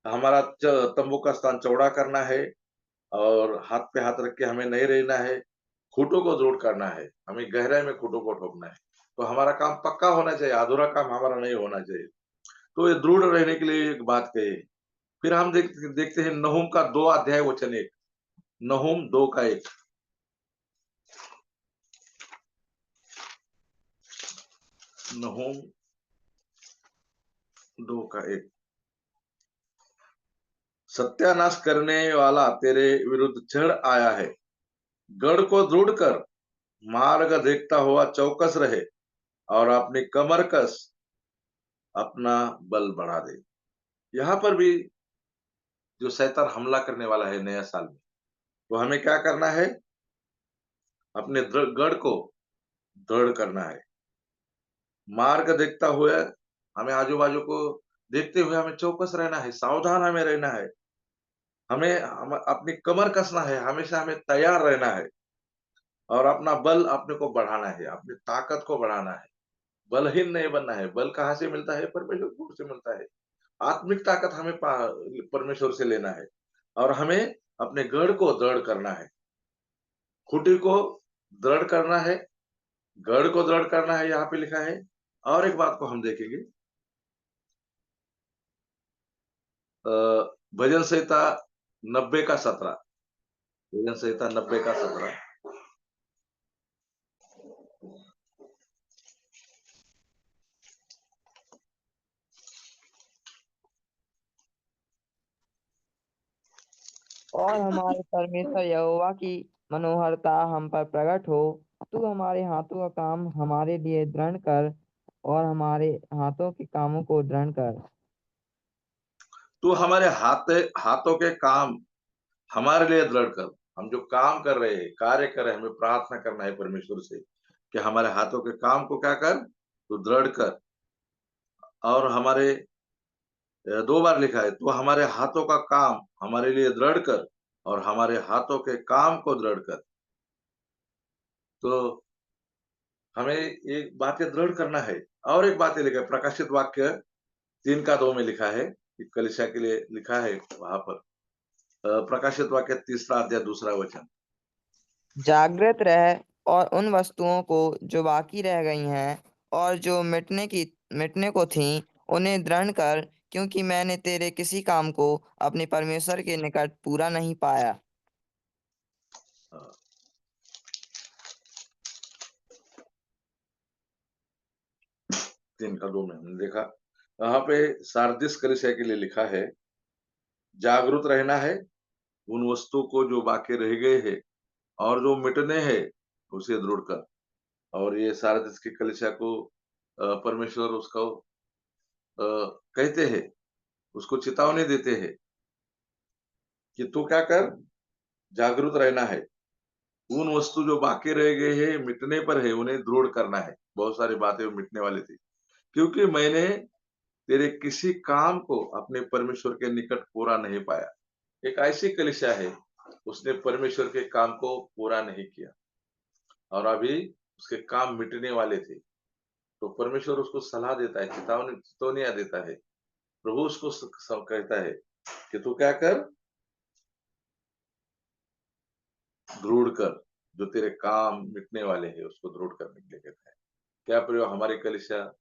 हमारा तंबू का स्थान चौड़ा करना है और हाथ पे हाथ रख के हमें नहीं रहना है। खूंटों को दृढ़ करना है, हमें गहराई में खूंटों को ठोकना है। तो हमारा काम पक्का होना चाहिए, अधूरा काम हमारा नहीं होना चाहिए। तो ये दृढ़ रहने के लिए एक बात कही। फिर हम देखते हैं नहूम का 2 अध्याय वचन 1। नहूम 2 का 1। नहूम 2 का 1। सत्यानाश करने वाला तेरे विरुद्ध चढ़ आया है। गढ़ को दृढ़ कर, मार्ग देखता हुआ चौकस रहे और अपनी कमर कस, अपना बल बढ़ा दे। यहाँ पर भी जो शैतान हमला करने वाला है नया साल में, तो हमें क्या करना है? अपने गढ़ को दृढ़ करना है। मार्ग देखता हुए, हमें आजू-बाजू को देखते हुए हमें चौकस रहना है, सावधान हमें रहना है। हमें अपनी कमर कसना है, हमेशा हमें तैयार रहना है और अपना बल अपने को बढ़ाना है, अपनी ताकत को बढ़ाना है। बलहीन नहीं बनना है। बल कहाँ से मिलता है? परमेश्वर की ओर से मिलता है। आत्मिक ताकत हमें परमेश्वर से लेना है और हमें अपने गढ़ को दृढ़ करना है, खूंटी को दृढ़ करना है, गढ़ को दृढ़ करना है, यहाँ पे लिखा है। और एक बात को हम देखेंगे, अ, भजन संहिता 90 का 17। भजन संहिता 90 का 17। और हमारे परमेश्वर यहोवा की मनोहरता हम पर प्रकट हो। तू हमारे हाथों का काम हमारे लिए दृढ़ कर और हमारे हाथों के कामों को दृढ़ कर। तू हमारे हाथों के काम हमारे लिए दृढ़ कर। हम जो काम कर रहे हैं, कार्य कर रहे हैं, हमें प्रार्थना करना है परमेश्वर से कि हमारे हाथों के काम को क्या कर? तू दृढ़ कर। और हमारे 2 बार लिखा है, तू हमारे हाथों का काम हमारे लिए दृढ़ कर और हमारे हाथों के काम को दृढ़ कर। तो हमें एक बात ये दृढ़ करना है। और एक बात ये लिखा है, प्रकाशित वाक्य 3 का 2 में लिखा है, कि कलीसिया के लिए लिखा है वहाँ पर। प्रकाशित वाक्य 3 अध्याय 2 वचन। जागृत रह और उन वस्तुओं को जो बाकी रह गई हैं और जो मिटने को थीं, उन्हें दृढ़ कर, क्योंकि मैंने तेरे किसी काम को अपने परमेश्वर के निकट पूरा नहीं पाया। अ, 3 का 2 में हमने देखा। वहाँ पे सारदिस कलीसिया के लिए लिखा है, जागरूक रहना है, उन वस्तुओं को जो बाकी रह गए हैं और जो मिटने हैं, उसे दृढ़ कर। और ये सारदिस की कलीसिया को परमेश्वर उसको कहते हैं, उसको चेतावनी देते हैं कि तू क्या कर, जागरूक रहना है। उन वस्तु जो बाकी रह गए हैं, मिटने पर है, उन्हें दृढ़ करना है। बहुत सारी बातें मिटने वाली थी। क्योंकि मैंने तेरे किसी काम को अपने परमेश्वर के निकट पूरा नहीं पाया। एक ऐसी कलीसिया है, उसने परमेश्वर के काम को पूरा नहीं किया और अभी उसके काम मिटने वाले थे। तो परमेश्वर उसको सलाह देता है, चितौनियाँ देता है। प्रभु उसको कहता है कि तू क्या कर, दृढ़ कर, जो तेरे काम मिटने वाले हैं उसको दृढ़ करने के लिए कहता है। क्या प्रियो, हमारी कलीसिया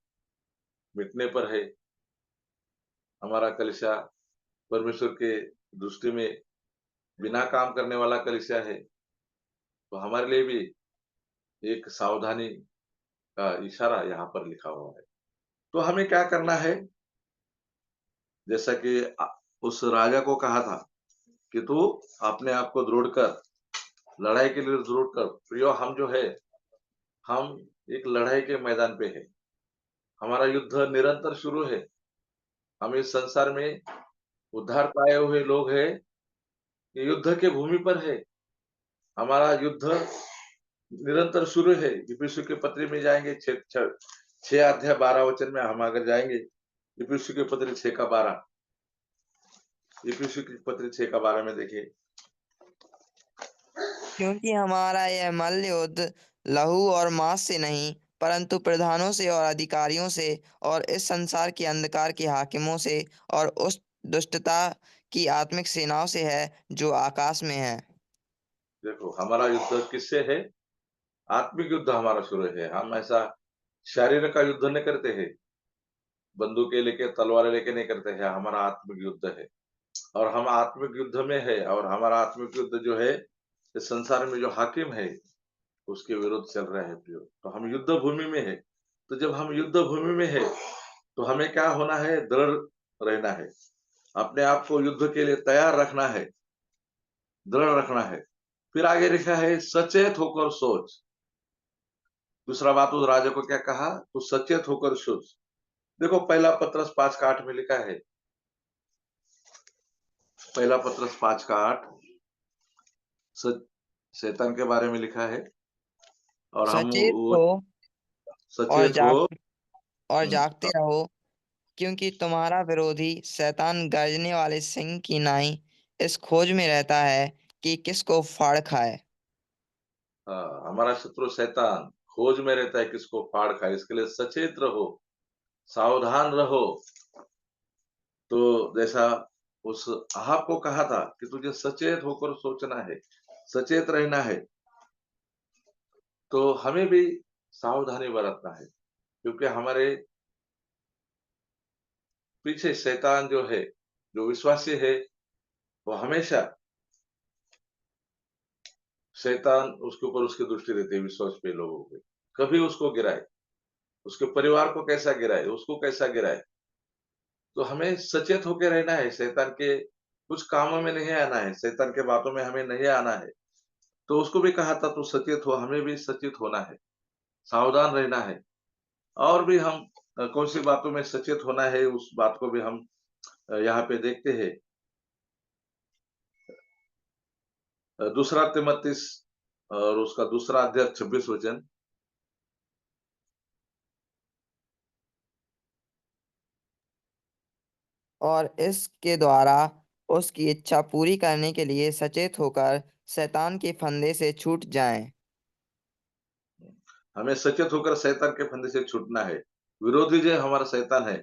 मिटने पर है? हमारा कलीसिया परमेश्वर के दृष्टि में बिना काम करने वाला कलीसिया है। तो हमारे लिए भी एक सावधानी का इशारा यहाँ पर लिखा हुआ है। तो हमें क्या करना है? जैसा कि उस राजा को कहा था कि तू अपने आप को दृढ़ कर, लड़ाई के लिए दृढ़ कर। प्रियो, हम जो है, हम एक लड़ाई के मैदान पे है। हमारा युद्ध निरंतर शुरू है। हम इस संसार में उद्धार पाए हुए लोग हैं, ये युद्ध के भूमि पर है। हमारा युद्ध निरंतर शुरू है। इफिसियों के पत्री में जाएंगे, 6 अध्याय 12 वचन में हम अगर जाएंगे, इफिसियों के पत्री 6 का 12, इफिसियों की पत्री 6 का 12 में देखिए। क्योंकि हमारा यह मल्ल युद्ध लहू और मांस से नहीं, परंतु प्रधानों से और अधिकारियों से और इस संसार के अंधकार के हाकिमों से और उस दुष्टता की आत्मिक सेनाओं से है जो आकाश में है। देखो, हमारा युद्ध किससे है? आत्मिक युद्ध हमारा शुरू है। हम ऐसा शारीरिक का युद्ध नहीं करते हैं, बंदूकें लेके, तलवारें लेके नहीं करते हैं। हमारा आत्मिक युद्ध है और हम आत्मिक युद्ध में है। और हमारा आत्मिक युद्ध जो है, इस संसार में जो हाकिम है उसके विरुद्ध चल रहा है प्रियो। तो हम युद्ध भूमि में है। तो जब हम युद्ध भूमि में है, तो हमें क्या होना है? दृढ़ रहना है। अपने आप को युद्ध के लिए तैयार रखना है, दृढ़ रखना है। फिर आगे लिखा है, सचेत होकर सोच। दूसरा बात उस राजा को क्या कहा? तू सचेत होकर सोच। देखो, पहला पत्रस 5 का 8 में लिखा है, पहला पत्रस 5 का 8 शैतान के बारे में लिखा है। और हम सचेत वो हो और सचेत हो। जागते रहो, क्योंकि तुम्हारा विरोधी शैतान गरजने वाले सिंह की नाई इस खोज में रहता है कि किसको फाड़ खाए। हाँ, हमारा शत्रु शैतान खोज में रहता है किसको फाड़ खाए। इसके लिए सचेत रहो, सावधान रहो। तो जैसा उस अहाब को कहा था कि तुझे सचेत होकर सोचना है, सचेत रहना है। तो हमें भी सावधानी बरतना है, क्योंकि हमारे पीछे शैतान जो है, जो विश्वासी है, वो हमेशा शैतान उसके ऊपर उसकी दृष्टि देते हैं, विश्वास पे लोगों पे। कभी उसको गिराए, उसके परिवार को कैसा गिराए, उसको कैसा गिराए। तो हमें सचेत होकर रहना है, शैतान के कुछ कामों में नहीं आना है, शैतान के बातों में हमें नहीं आना है। तो उसको भी कहा था तू सचेत हो, हमें भी सचेत होना है, सावधान रहना है। और भी हम कौन सी बातों में सचेत होना है, उस बात को भी हम यहाँ पे देखते हैं। दूसरा तिमोथेयुस और उसका दूसरा अध्याय 26 वचन। और इसके द्वारा उसकी इच्छा पूरी करने के लिए सचेत होकर शैतान के फंदे से छूट जाएं। हमें सचेत होकर शैतान के फंदे से छूटना है। विरोधी जो हमारा शैतान है,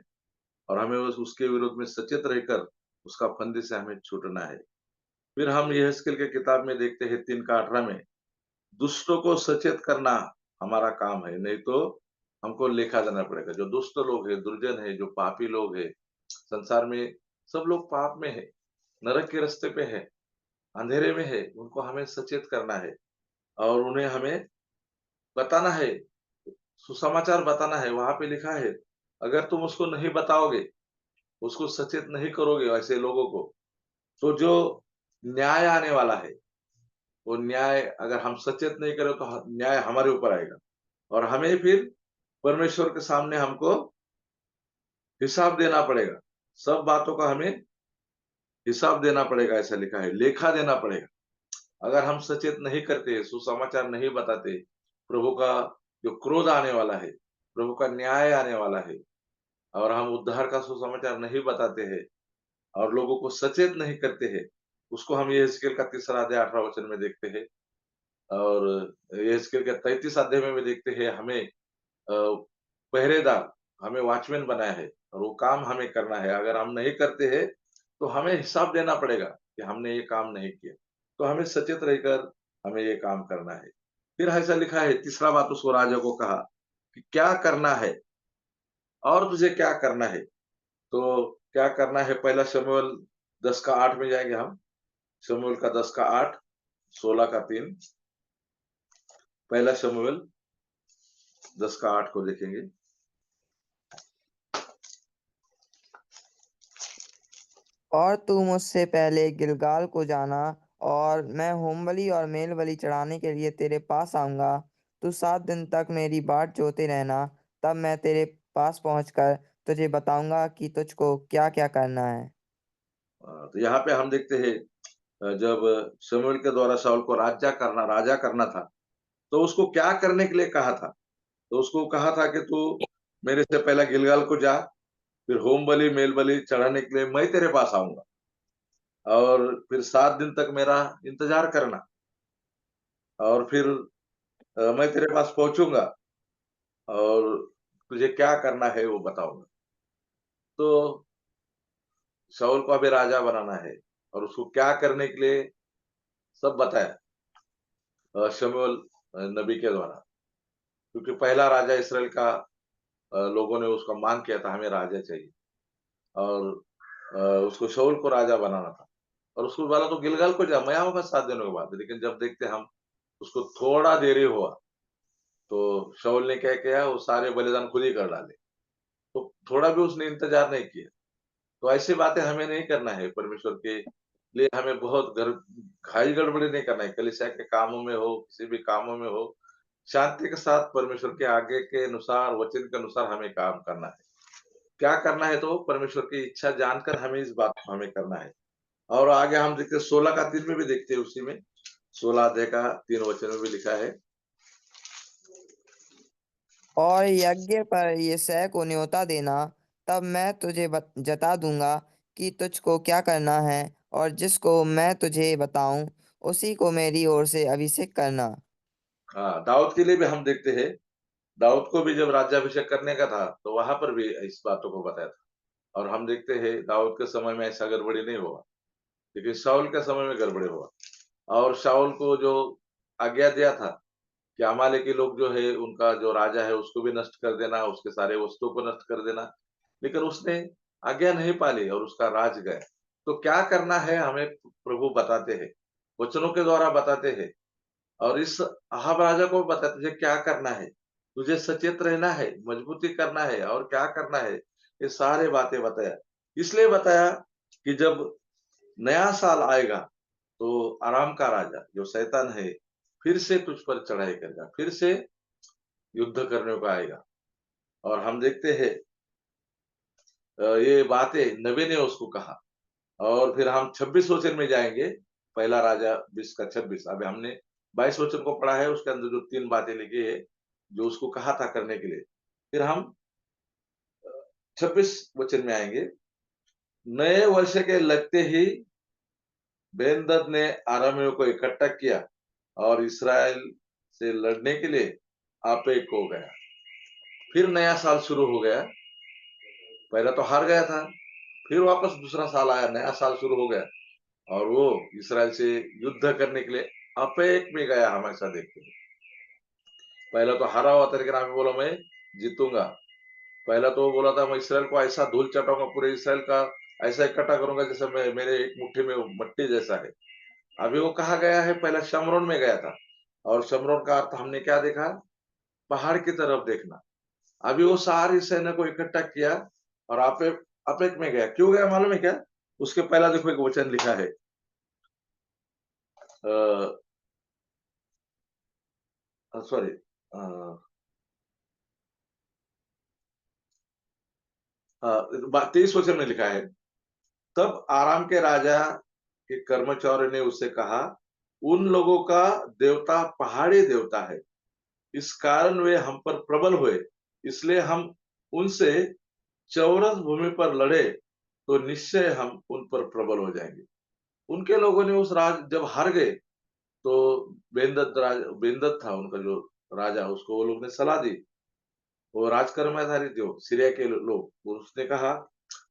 और हमें उसके विरोध में सचेत रहकर उसका फंदे से हमें छूटना है। फिर हम यहेजकेल के किताब में देखते हैं 3 का 18 में, दुष्टों को सचेत करना हमारा काम है, नहीं तो हमको लेखा देना पड़ेगा। जो दुष्ट लोग हैं, दुर्जन है, जो पापी लोग हैं, संसार में सब लोग पाप में है, नरक के रास्ते पे है, अंधेरे में है, उनको हमें सचेत करना है और उन्हें हमें बताना है, सुसमाचार बताना है। वहां पे लिखा है, अगर तुम उसको नहीं बताओगे, उसको सचेत नहीं करोगे ऐसे लोगों को, तो जो न्याय आने वाला है, वो न्याय अगर हम सचेत नहीं करें तो न्याय हमारे ऊपर आएगा और हमें फिर परमेश्वर के सामने हमको हिसाब देना पड़ेगा। सब बातों का हमें हिसाब देना पड़ेगा, ऐसा लिखा है, लेखा देना पड़ेगा। अगर हम सचेत नहीं करते, सुसमाचार नहीं बताते, प्रभु का जो क्रोध आने वाला है, प्रभु का न्याय आने वाला है, और हम उद्धार का सुसमाचार नहीं बताते हैं और लोगों को सचेत नहीं करते हैं, उसको हम यहेजकेल का 3 अध्याय 18 वचन में देखते हैं। और यहेजकेल के 33 अध्याय में भी देखते हैं, हमें पहरेदार, हमें वॉचमैन बनाया है और वो काम हमें करना है। अगर हम नहीं करते हैं, तो हमें हिसाब देना पड़ेगा कि हमने ये काम नहीं किया। तो हमें सचेत रहकर हमें ये काम करना है। फिर ऐसा लिखा है, तीसरा बात उसको राजा को कहा कि क्या करना है और तुझे क्या करना है? तो क्या करना है, पहला शमूएल 10 का 8 में जाएँगे हम। शमूएल का 10 का 8, 16 का 3। पहला शमूएल 10 का 8 को देखेंगे। और तू मुझसे पहले गिलगाल को जाना, और मैं होमबलि और मेलबलि चढ़ाने के लिए तेरे पास आऊँगा। तू 7 दिन तक मेरी बाट जोते रहना, तब मैं तेरे पास पहुँचकर तुझे बताऊँगा कि तुझको क्या-क्या करना है। तो यहाँ पे हम देखते हैं, जब शमूएल के द्वारा शाऊल को राजा करना था, तो उसको क्या करने के लिए कहा था? तो उसको कहा था कि तू मेरे से पहले गिलगाल को जा, फिर होमबलि, मेलबलि चढ़ाने के लिए मैं तेरे पास आऊँगा और फिर 7 दिन तक मेरा इंतज़ार करना और फिर मैं तेरे पास पहुँचूँगा और तुझे क्या करना है वो बताऊँगा। तो शाऊल को अभी राजा बनाना है और उसको क्या करने के लिए सब बताया शमूएल नबी के द्वारा। क्योंकि पहला राजा इसराइल का, लोगों ने उसका मांग किया था, हमें राजा चाहिए, और उसको शाऊल को राजा बनाना था और उसको बोला तो गिलगाल को जा, मैं आऊँगा 7 दिनों के बाद। लेकिन जब देखते हम, उसको थोड़ा देरी हुआ, तो शाऊल ने क्या किया, वो सारे बलिदान खुद ही कर डाले। तो थोड़ा भी उसने इंतज़ार नहीं किया। तो ऐसी बातें हमें नहीं करना है, परमेश्वर के लिए हमें बहुत घाई गड़बड़ी नहीं करना है। कलीसिया के कामों में हो, किसी भी कामों में हो, शांति के साथ परमेश्वर के आज्ञा के अनुसार, वचन के अनुसार हमें काम करना है। क्या करना है, तो परमेश्वर की इच्छा जानकर हमें इस बात को हमें करना है। और आगे हम देखते हैं 16 का 3 में भी देखते हैं, उसी में 16 अध्याय का 3 वचन में भी लिखा है। और यज्ञ पर यिशै को न्योता देना, तब मैं तुझे जता दूंगा कि तुझको क्या करना है, और जिसको मैं तुझे बताऊं उसी को मेरी ओर से अभिषेक करना। हाँ, दाऊद के लिए भी हम देखते हैं, दाऊद को भी जब राज्याभिषेक करने का था, तो वहाँ पर भी इस बातों को बताया था। और हम देखते हैं दाऊद के समय में ऐसा गड़बड़ी नहीं हुआ, लेकिन शाऊल के समय में गड़बड़ी हुआ। और शाऊल को जो आज्ञा दिया था कि अमालेकी लोग जो है, उनका जो राजा है उसको भी नष्ट कर देना, उसके सारे वस्तुओं को नष्ट कर देना, लेकिन उसने आज्ञा नहीं पाली और उसका राज गया। तो क्या करना है हमें प्रभु बताते हैं, वचनों के द्वारा बताते हैं। और इस अहाब राजा को भी बताया, तुझे क्या करना है, तुझे सचेत रहना है, मजबूती करना है और क्या करना है, ये सारे बातें बताया। इसलिए बताया कि जब नया साल आएगा, तो आराम का राजा जो शैतान है, फिर से तुझ पर चढ़ाई करेगा, फिर से युद्ध करने को आएगा। और हम देखते हैं, ये बातें नबी ने उसको कहा। और फिर हम 26 वचन में जाएंगे, पहला राजा 20 का 26। अभी हमने 22 वचन को पढ़ा है, उसके अंदर जो 3 बातें लिखी है, जो उसको कहा था करने के लिए। फिर हम 26 वचन में आएंगे। नए वर्ष के लगते ही बेनहदद ने आरामियों को इकट्ठा किया और इसराइल से लड़ने के लिए आपेक हो गया। फिर नया साल शुरू हो गया। पहला तो हार गया था, फिर वापस दूसरा साल आया, नया साल शुरू हो गया और वो इसराइल से युद्ध करने के लिए अपेक में गया। हम ऐसा देखते हैं, पहला तो हारा हुआ था, लेकिन अभी बोला मैं जीतूंगा। पहला तो वो बोला था, मैं इसराइल को ऐसा धूल चटाऊंगा, पूरे इसराइल का ऐसा इकट्ठा करूंगा जैसे मैं, मेरे एक मुट्ठी में मट्टी जैसा है। अभी वो कहा गया है, पहला शमरोन में गया था, और शमरोन का अर्थ हमने क्या देखा, पहाड़ की तरफ देखना। अभी वो सारी सेना को इकट्ठा किया और अपेक में गया। क्यों गया मालूम है क्या? उसके पहला देखो एक वचन लिखा है, सॉरी, 23 वचन में लिखा है, तब आराम के राजा के कर्मचारियों ने उससे कहा, उन लोगों का देवता पहाड़ी देवता है, इस कारण वे हम पर प्रबल हुए, इसलिए हम उनसे चौरस भूमि पर लड़े तो निश्चय हम उन पर प्रबल हो जाएंगे। उनके लोगों ने उस राज जब हार गए तो बेंदत था उनका जो राजा, उसको वो लोग ने सलाह दी। वो राजकर्मचारी जो सीरिया के लोग, उसने कहा,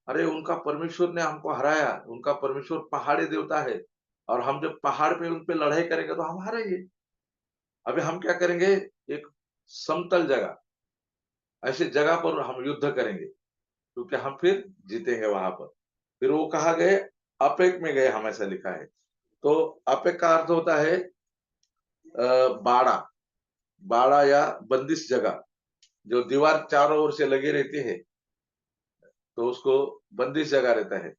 अरे उनका परमेश्वर ने हमको हराया, उनका परमेश्वर पहाड़ी देवता है और हम जब पहाड़ पे उन पे लड़ाई करेंगे तो हम हारेंगे। अभी हम क्या करेंगे, एक समतल जगह, ऐसी जगह पर हम युद्ध करेंगे, क्योंकि हम फिर जीतेंगे वहां पर। फिर वो कहा गए, अपेक में गए, हम ऐसा लिखा है। तो अपेक का अर्थ होता है बाड़ा, बाड़ा या बंदिश जगह, जो दीवार चारों ओर से लगी रहती है, तो उसको बंदिश जगह रहता है।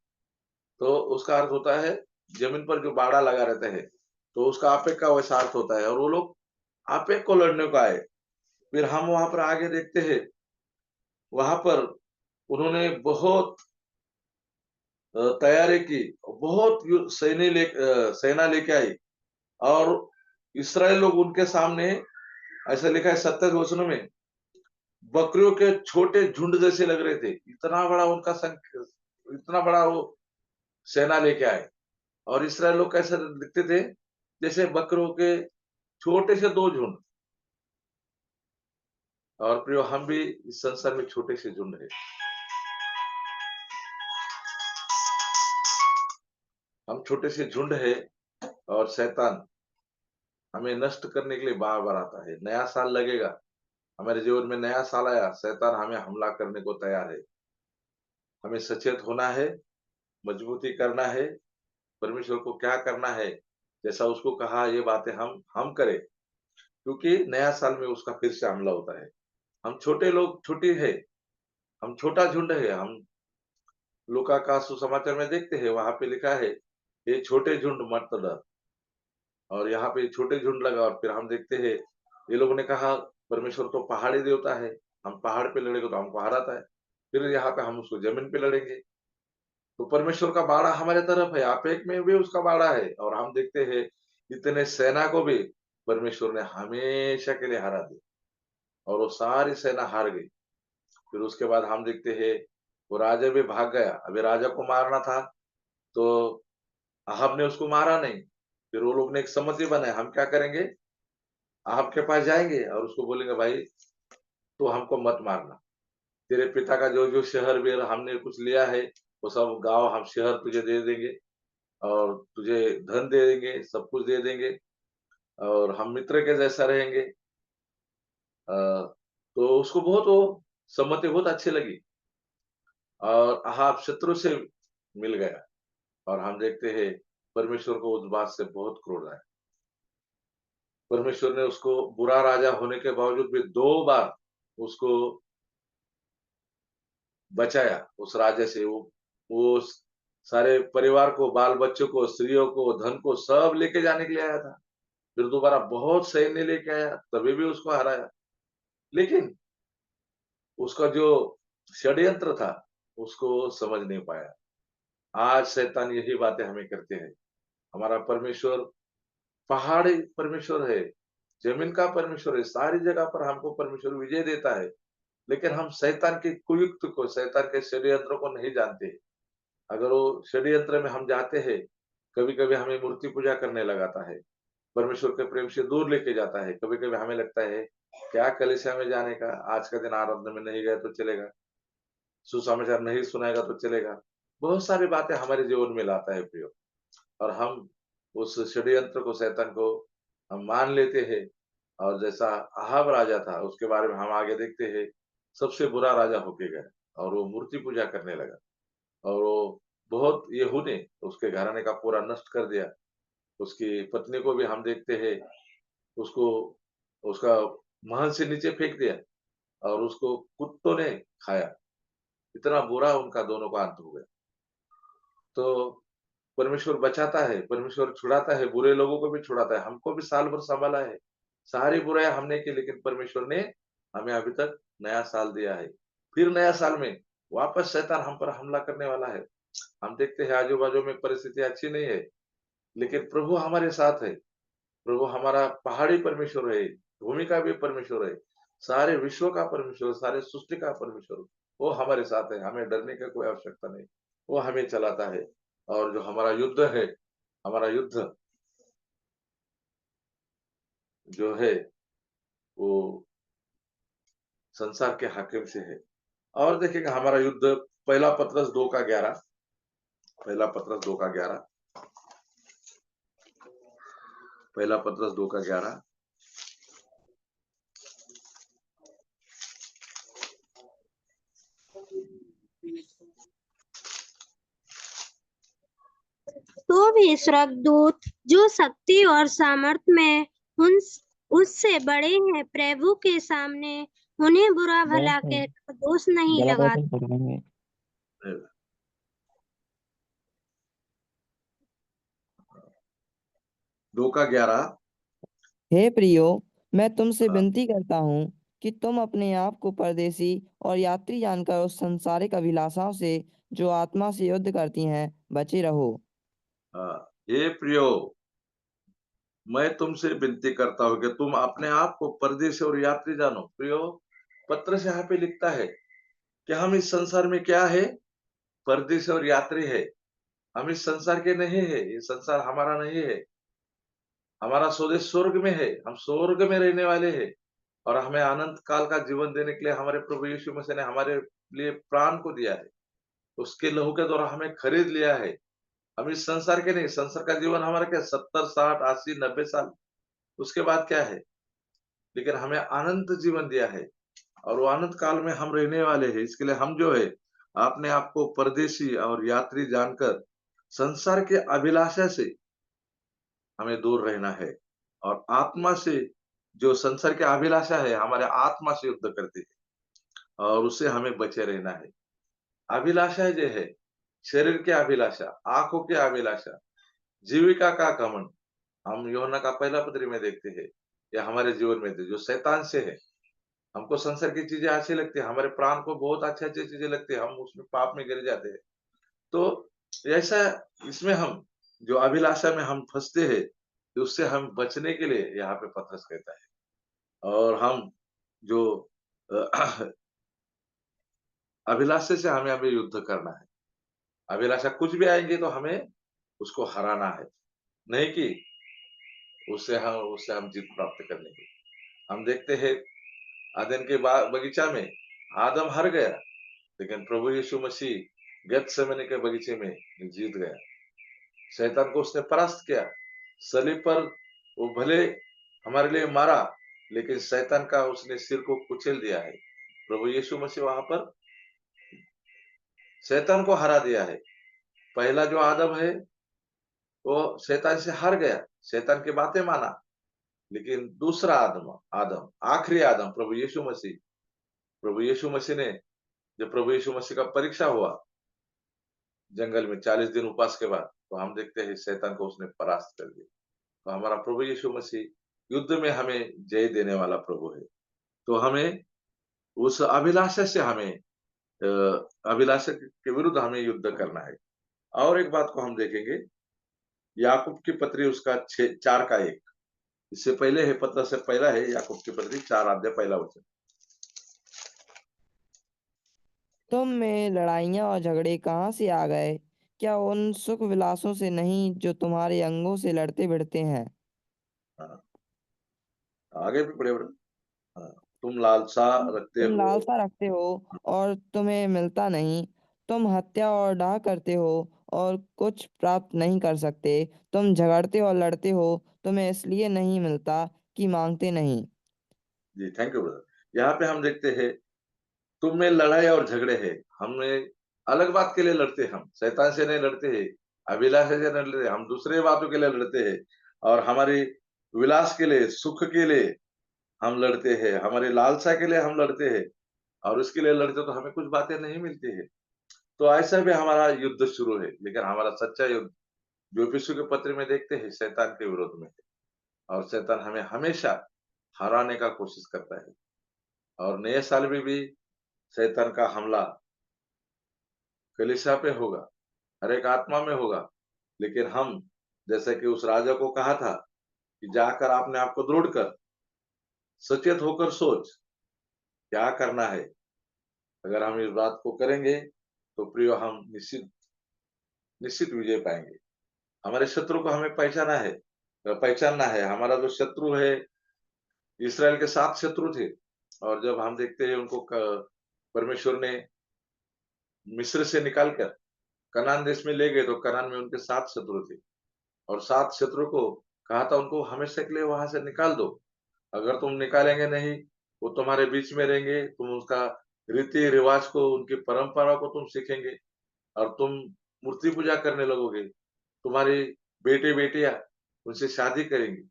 तो उसका अर्थ होता है जमीन पर जो बाड़ा लगा रहता है, तो उसका आपेक का वैसा अर्थ होता है। और वो लोग आपेक को लड़ने को आए। फिर हम वहां पर आगे देखते हैं, वहां पर उन्होंने बहुत तैयारी की, बहुत सेना लेके आई, और इसराइल लोग उनके सामने, ऐसा लिखा है 27 वचनों में, बकरियों के छोटे झुंड जैसे लग रहे थे। इतना बड़ा उनका इतना बड़ा वो सेना लेके आए। और इसराइल लोग कैसे दिखते थे, जैसे बकरों के छोटे से 2 झुंड। और प्रियो, हम भी इस संसार में छोटे से झुंड है। हम छोटे से झुंड है, और शैतान हमें नष्ट करने के लिए बार-बार आता है। नया साल लगेगा, हमारे जीवन में नया साल आया, शैतान हमें हमला करने को तैयार है। हमें सचेत होना है, मजबूती करना है, परमेश्वर को क्या करना है, जैसा उसको कहा ये बातें हम करें, क्योंकि नया साल में उसका फिर से हमला होता है। हम छोटे लोग छोटी है, हम छोटा झुंड है। हम लूका का सुसमाचार में देखते हैं, वहां पे लिखा है, ये छोटे झुंड मत डर। और यहाँ पे छोटे झुंड लगा, और फिर हम देखते हैं ये लोगों ने कहा, परमेश्वर तो पहाड़ी देवता है, हम पहाड़ पे लड़ेंगे तो हमको हराता है। फिर यहाँ पे हम उसको जमीन पे लड़ेंगे। तो परमेश्वर का बाड़ा हमारे तरफ है, आपेक में भी उसका बाड़ा है। और हम देखते हैं इतने सेना को भी परमेश्वर ने हमेशा के लिए हरा दिया, और वो सारी सेना हार गई। फिर उसके बाद हम देखते हैं वो राजा भी भाग गया। अभी राजा को मारना था, तो अहाब ने उसको मारा नहीं। फिर वो लोग ने एक सम्मति बनाया, हम क्या करेंगे, अहाब के पास जाएंगे और उसको बोलेंगे, भाई तू हमको मत मारना, तेरे पिता का जो जो शहर भी हमने कुछ लिया है, वो सब गांव हम शहर तुझे दे देंगे, और तुझे धन दे देंगे, सब कुछ दे देंगे, और हम मित्र के जैसा रहेंगे। अ, तो उसको बहुत वो सम्मति बहुत अच्छी लगी, और अहाब शत्रु से मिल गया। और हम देखते हैं परमेश्वर को उस बात से बहुत क्रोध आया। परमेश्वर ने उसको बुरा राजा होने के बावजूद भी 2 बार उसको बचाया, उस राजा से। वो सारे परिवार को, बाल बच्चों को, स्त्रियों को, धन को सब लेके जाने के लिए आया था। फिर दोबारा बहुत सैन्य लेके आया, तभी भी उसको हराया। लेकिन उसका जो षड्यंत्र था, उसको समझ नहीं पाया। आज शैतान यही बातें हमें करते हैं। हमारा परमेश्वर पहाड़ी परमेश्वर है, जमीन का परमेश्वर है, सारी जगह पर हमको परमेश्वर विजय देता है। लेकिन हम शैतान के कुयुक्त को, शैतान के षड्यंत्र को नहीं जानते। अगर वो षड्यंत्र में हम जाते हैं, कभी-कभी हमें मूर्ति पूजा करने लगाता है, परमेश्वर के प्रेम से दूर लेके जाता है। कभी-कभी हमें लगता है, क्या कलीसिया में जाने का, आज का दिन आराधना में नहीं गए तो चलेगा, सुसमाचार नहीं सुनाएगा तो चलेगा। बहुत सारी बातें हमारे जीवन में लाता है प्रियो, और हम उस षड्यंत्र को, शैतान को हम मान लेते हैं। और जैसा अहाब राजा था, उसके बारे में हम आगे देखते हैं, सबसे बुरा राजा होके गया, और वो मूर्ति पूजा करने लगा। और वो बहुत यहू ने उसके घराने का पूरा नष्ट कर दिया। उसकी पत्नी को भी हम देखते हैं, उसको उसका महल से नीचे फेंक दिया, और उसको कुत्तों ने खाया। इतना बुरा उनका दोनों का अंत हो गया। तो परमेश्वर बचाता है, परमेश्वर छुड़ाता है, बुरे लोगों को भी छुड़ाता है। हमको भी साल भर संभाला है, सारी बुराई हमने की, लेकिन परमेश्वर ने हमें अभी तक नया साल दिया है। फिर नया साल में वापस शैतान हम पर हमला करने वाला है। हम देखते हैं आजू-बाजू में परिस्थिति अच्छी नहीं है, लेकिन प्रभु हमारे साथ है। प्रभु हमारा पहाड़ी परमेश्वर है, भूमि का भी परमेश्वर है, सारे विश्व का परमेश्वर, सारे सृष्टि का परमेश्वर, वो हमारे साथ है, हमें डरने की कोई आवश्यकता नहीं। वो हमें चलाता है और जो हमारा युद्ध है, हमारा युद्ध जो है वो संसार के हाकिम से है। और देखिएगा हमारा युद्ध पहला पत्रस 2 का 11, पहला पत्रस 2 का 11, पहला पत्रस 2 का 11। तो भी स्वर्गदूत जो शक्ति और सामर्थ में उन उससे बड़े हैं, प्रभु के सामने उन्हें बुरा भला कहकर दोष नहीं लगाते। 2 का 11। हे प्रियो, मैं तुमसे विनती करता हूँ कि तुम अपने आप को परदेशी और यात्री जानकर उस संसारिक अभिलाषाओं से जो आत्मा से युद्ध करती हैं बचे रहो। हे प्रियो, मैं तुमसे विनती करता हूँ कि तुम अपने आप को परदेशी और यात्री जानो। प्रियो, पत्रस यहाँ पे लिखता है कि हम इस संसार में क्या है? परदेशी और यात्री है। हम इस संसार के नहीं है, ये संसार हमारा नहीं है। हमारा स्वदेश स्वर्ग में है, हम स्वर्ग में रहने वाले हैं और हमें अनंत काल का जीवन देने के लिए हमारे प्रभु यीशु मसीह ने हमारे लिए प्राण को दिया है। उसके लहू के द्वारा हमें खरीद लिया है। हम इस संसार के नहीं, संसार का जीवन हमारा क्या 70, 60, 80, 90 साल, उसके बाद क्या है? लेकिन हमें अनंत जीवन दिया है और वो अनंत काल में हम रहने वाले हैं। इसके लिए हम जो है अपने आप को परदेशी और यात्री जानकर संसार के अभिलाषा से हमें दूर रहना है और आत्मा से, जो संसार की अभिलाषा है हमारे आत्मा से युद्ध करती है और उससे हमें बचे रहना है। अभिलाषा जो है शरीर की अभिलाषा, आंखों की अभिलाषा, जीविका का घमंड, हम यूहन्ना का पहला पत्री में देखते हैं, ये हमारे जीवन में जो शैतान से है। हमको संसार की चीजें अच्छी लगती है, हमारे प्राण को बहुत अच्छी-अच्छी चीजें लगती है, हम उसमें पाप में गिर जाते हैं। तो ऐसा इसमें हम जो अभिलाषा में हम फँसते हैं, तो उससे हम बचने के लिए यहाँ पे पतरस कहता है और हम जो अभिलाषा से हमें अभी युद्ध करना है। अभिलाषा कुछ भी आएँगी तो हमें उसको हराना है, नहीं कि उससे हम जीत प्राप्त कर लेंगे। हम देखते हैं अदन के बगीचा में आदम हार गया, लेकिन प्रभु यीशु मसीह गेत्सेमनी के बगीचे में जीत गया। शैतान को उसने परास्त किया। सलीब पर वो भले हमारे लिए मारा, लेकिन शैतान का उसने सिर को कुचल दिया है। प्रभु यीशु मसीह वहां पर शैतान को हरा दिया है। पहला जो आदम है वो शैतान से हार गया, शैतान की बातें माना, लेकिन दूसरा आदम आदम आखिरी आदम प्रभु यीशु मसीह ने, जब प्रभु यीशु मसीह का परीक्षा हुआ जंगल में 40 दिन उपवास के बाद, तो हम देखते हैं शैतान को उसने परास्त कर दिया। तो हमारा प्रभु यीशु मसीह युद्ध में हमें जय देने वाला प्रभु है। तो हमें उस अभिलाषा से हमें अभिलाषा के विरुद्ध हमें युद्ध करना है। और एक बात को हम देखेंगे, याकूब की पत्री उसका 4 का 1, इससे पहले है पत्र से पहला है याकूब की पत्री 4 अध्याय पहला वचन। तुम में लड़ाइयाँ और झगड़े कहाँ से आ गए? क्या उन सुख विलासों से नहीं जो तुम्हारे अंगों से लड़ते भिड़ते हैं? हाँ, आगे भी पढ़े बड़े। हाँ, तुम लालसा रखते तुम हो। लालसा रखते हो और तुम्हें मिलता नहीं। तुम हत्या और डाह करते हो और कुछ प्राप्त नहीं कर सकते। तुम झगड़ते और लड़ते हो, तुम्हें इसलिए नहीं मिलता कि मांगते नहीं। जी, थैंक यू ब्रदर। यहाँ पे हम देखते हैं तुम में लड़ाई और झगड़े हैं। हमें अलग बात के लिए लड़ते हैं, हम शैतान से नहीं लड़ते हैं, अभिलाषा से नहीं लड़ते, हम दूसरे बातों के लिए लड़ते हैं और हमारी विलास के लिए, सुख के लिए हम लड़ते हैं, हमारी लालसा के लिए हम लड़ते हैं और उसके लिए लड़ते तो हमें कुछ बातें नहीं मिलती है। तो ऐसा भी हमारा युद्ध शुरू है, लेकिन हमारा सच्चा युद्ध जो यीशु के पत्र में देखते हैं शैतान के विरोध में है और शैतान हमें हमेशा हराने का कोशिश करता है और नए साल में भी शैतान का हमला कलीसिया पे होगा, हर एक आत्मा में होगा। लेकिन हम जैसे कि उस राजा को कहा था कि जाकर आपने आपको दृढ़ कर, सचेत होकर सोच, क्या करना है। अगर हम इस बात को करेंगे तो प्रियो हम निश्चित निश्चित विजय पाएंगे। हमारे शत्रु को हमें पहचानना है। हमारा जो शत्रु है, इसराइल के 7 शत्रु थे, और जब हम देखते हैं उनको परमेश्वर ने मिस्र से निकालकर कनान देश में ले गए, तो कनान में उनके 7 शत्रु थे, और 7 शत्रु को कहा था उनको हमेशा के लिए वहां से निकाल दो। अगर तुम निकालेंगे नहीं, वो तुम्हारे बीच में रहेंगे, तुम उसका रीति रिवाज को, उनकी परंपरा को तुम सीखेंगे, और तुम मूर्ति पूजा करने लगोगे। तुम्हारी बेटे बेटियां उनसे शादी करेंगी,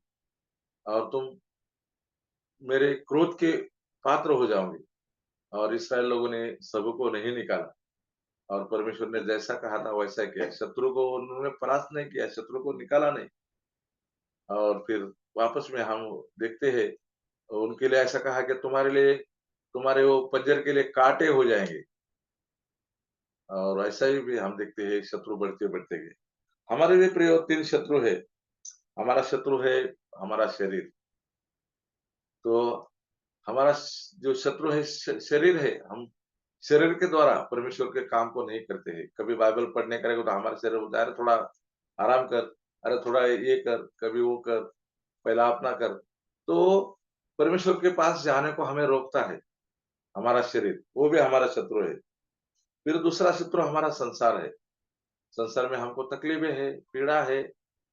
और तुम मेरे क्रोध के पात्र हो जाओगे। और इसराइल लोगों ने सबको नहीं निकाला, और परमेश्वर ने जैसा कहा था वैसा किया। शत्रु को उन्होंने परास्त नहीं किया, शत्रु को निकाला नहीं। और फिर वापस में हम देखते हैं, उनके लिए ऐसा कहा कि तुम्हारे वो पंजर के लिए कांटे हो जाएंगे। और ऐसा ही भी हम देखते हैं, शत्रु बढ़ते बढ़ते गए। हमारे भी प्रिय 3 शत्रु है। हमारा शत्रु है हमारा शरीर। तो हमारा जो शत्रु है शरीर है। हम शरीर के द्वारा परमेश्वर के काम को नहीं करते हैं। कभी बाइबल पढ़ने करेंगे तो हमारे शरीर बोलता है, अरे थोड़ा आराम कर, अरे थोड़ा ये कर, कभी वो कर, पहला अपना कर। तो परमेश्वर के पास जाने को हमें रोकता है हमारा शरीर, वो भी हमारा शत्रु है। फिर दूसरा शत्रु हमारा संसार है। संसार में हमको तकलीफें है, पीड़ा है,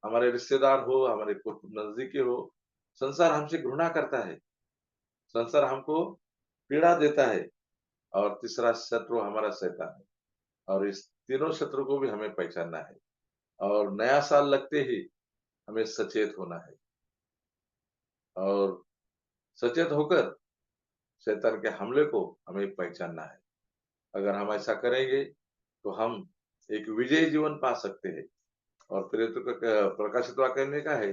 हमारे रिश्तेदार हो, हमारे नजदीकी हो, संसार हमसे घृणा करता है, संसार हमको पीड़ा देता है। और तीसरा शत्रु हमारा शैतान है। और इस तीनों शत्रु को भी हमें पहचानना है, और नया साल लगते ही हमें सचेत होना है, और सचेत होकर शैतान के हमले को हमें पहचानना है। अगर हम ऐसा करेंगे तो हम एक विजयी जीवन पा सकते हैं। और प्रेरितों का प्रकाशित वाक्य में का है,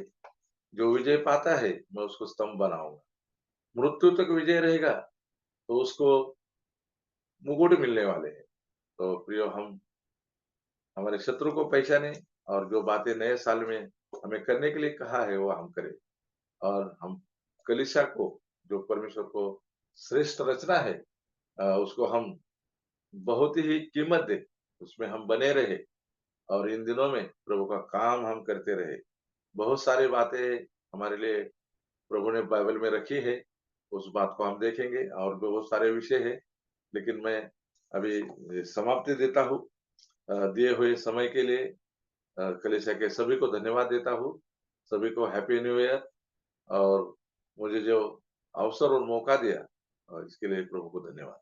जो विजय पाता है मैं उसको स्तंभ बनाऊंगा। मृत्यु तक विजय रहेगा तो उसको मुकुट मिलने वाले हैं। तो प्रियो, हम हमारे शत्रु को पहचाने, और जो बातें नए साल में हमें करने के लिए कहा है वो हम करें। और हम कलीसिया को, जो परमेश्वर को श्रेष्ठ रचना है, उसको हम बहुत ही कीमत दे, उसमें हम बने रहे, और इन दिनों में प्रभु का काम हम करते रहे। बहुत सारी बातें हमारे लिए प्रभु ने बाइबल में रखी है, उस बात को हम देखेंगे, और बहुत सारे विषय है। लेकिन मैं अभी समाप्ति देता हूँ। दिए हुए समय के लिए कलीसिया के सभी को धन्यवाद देता हूँ। सभी को हैप्पी न्यू ईयर। और मुझे जो अवसर और मौका दिया, इसके लिए प्रभु को धन्यवाद।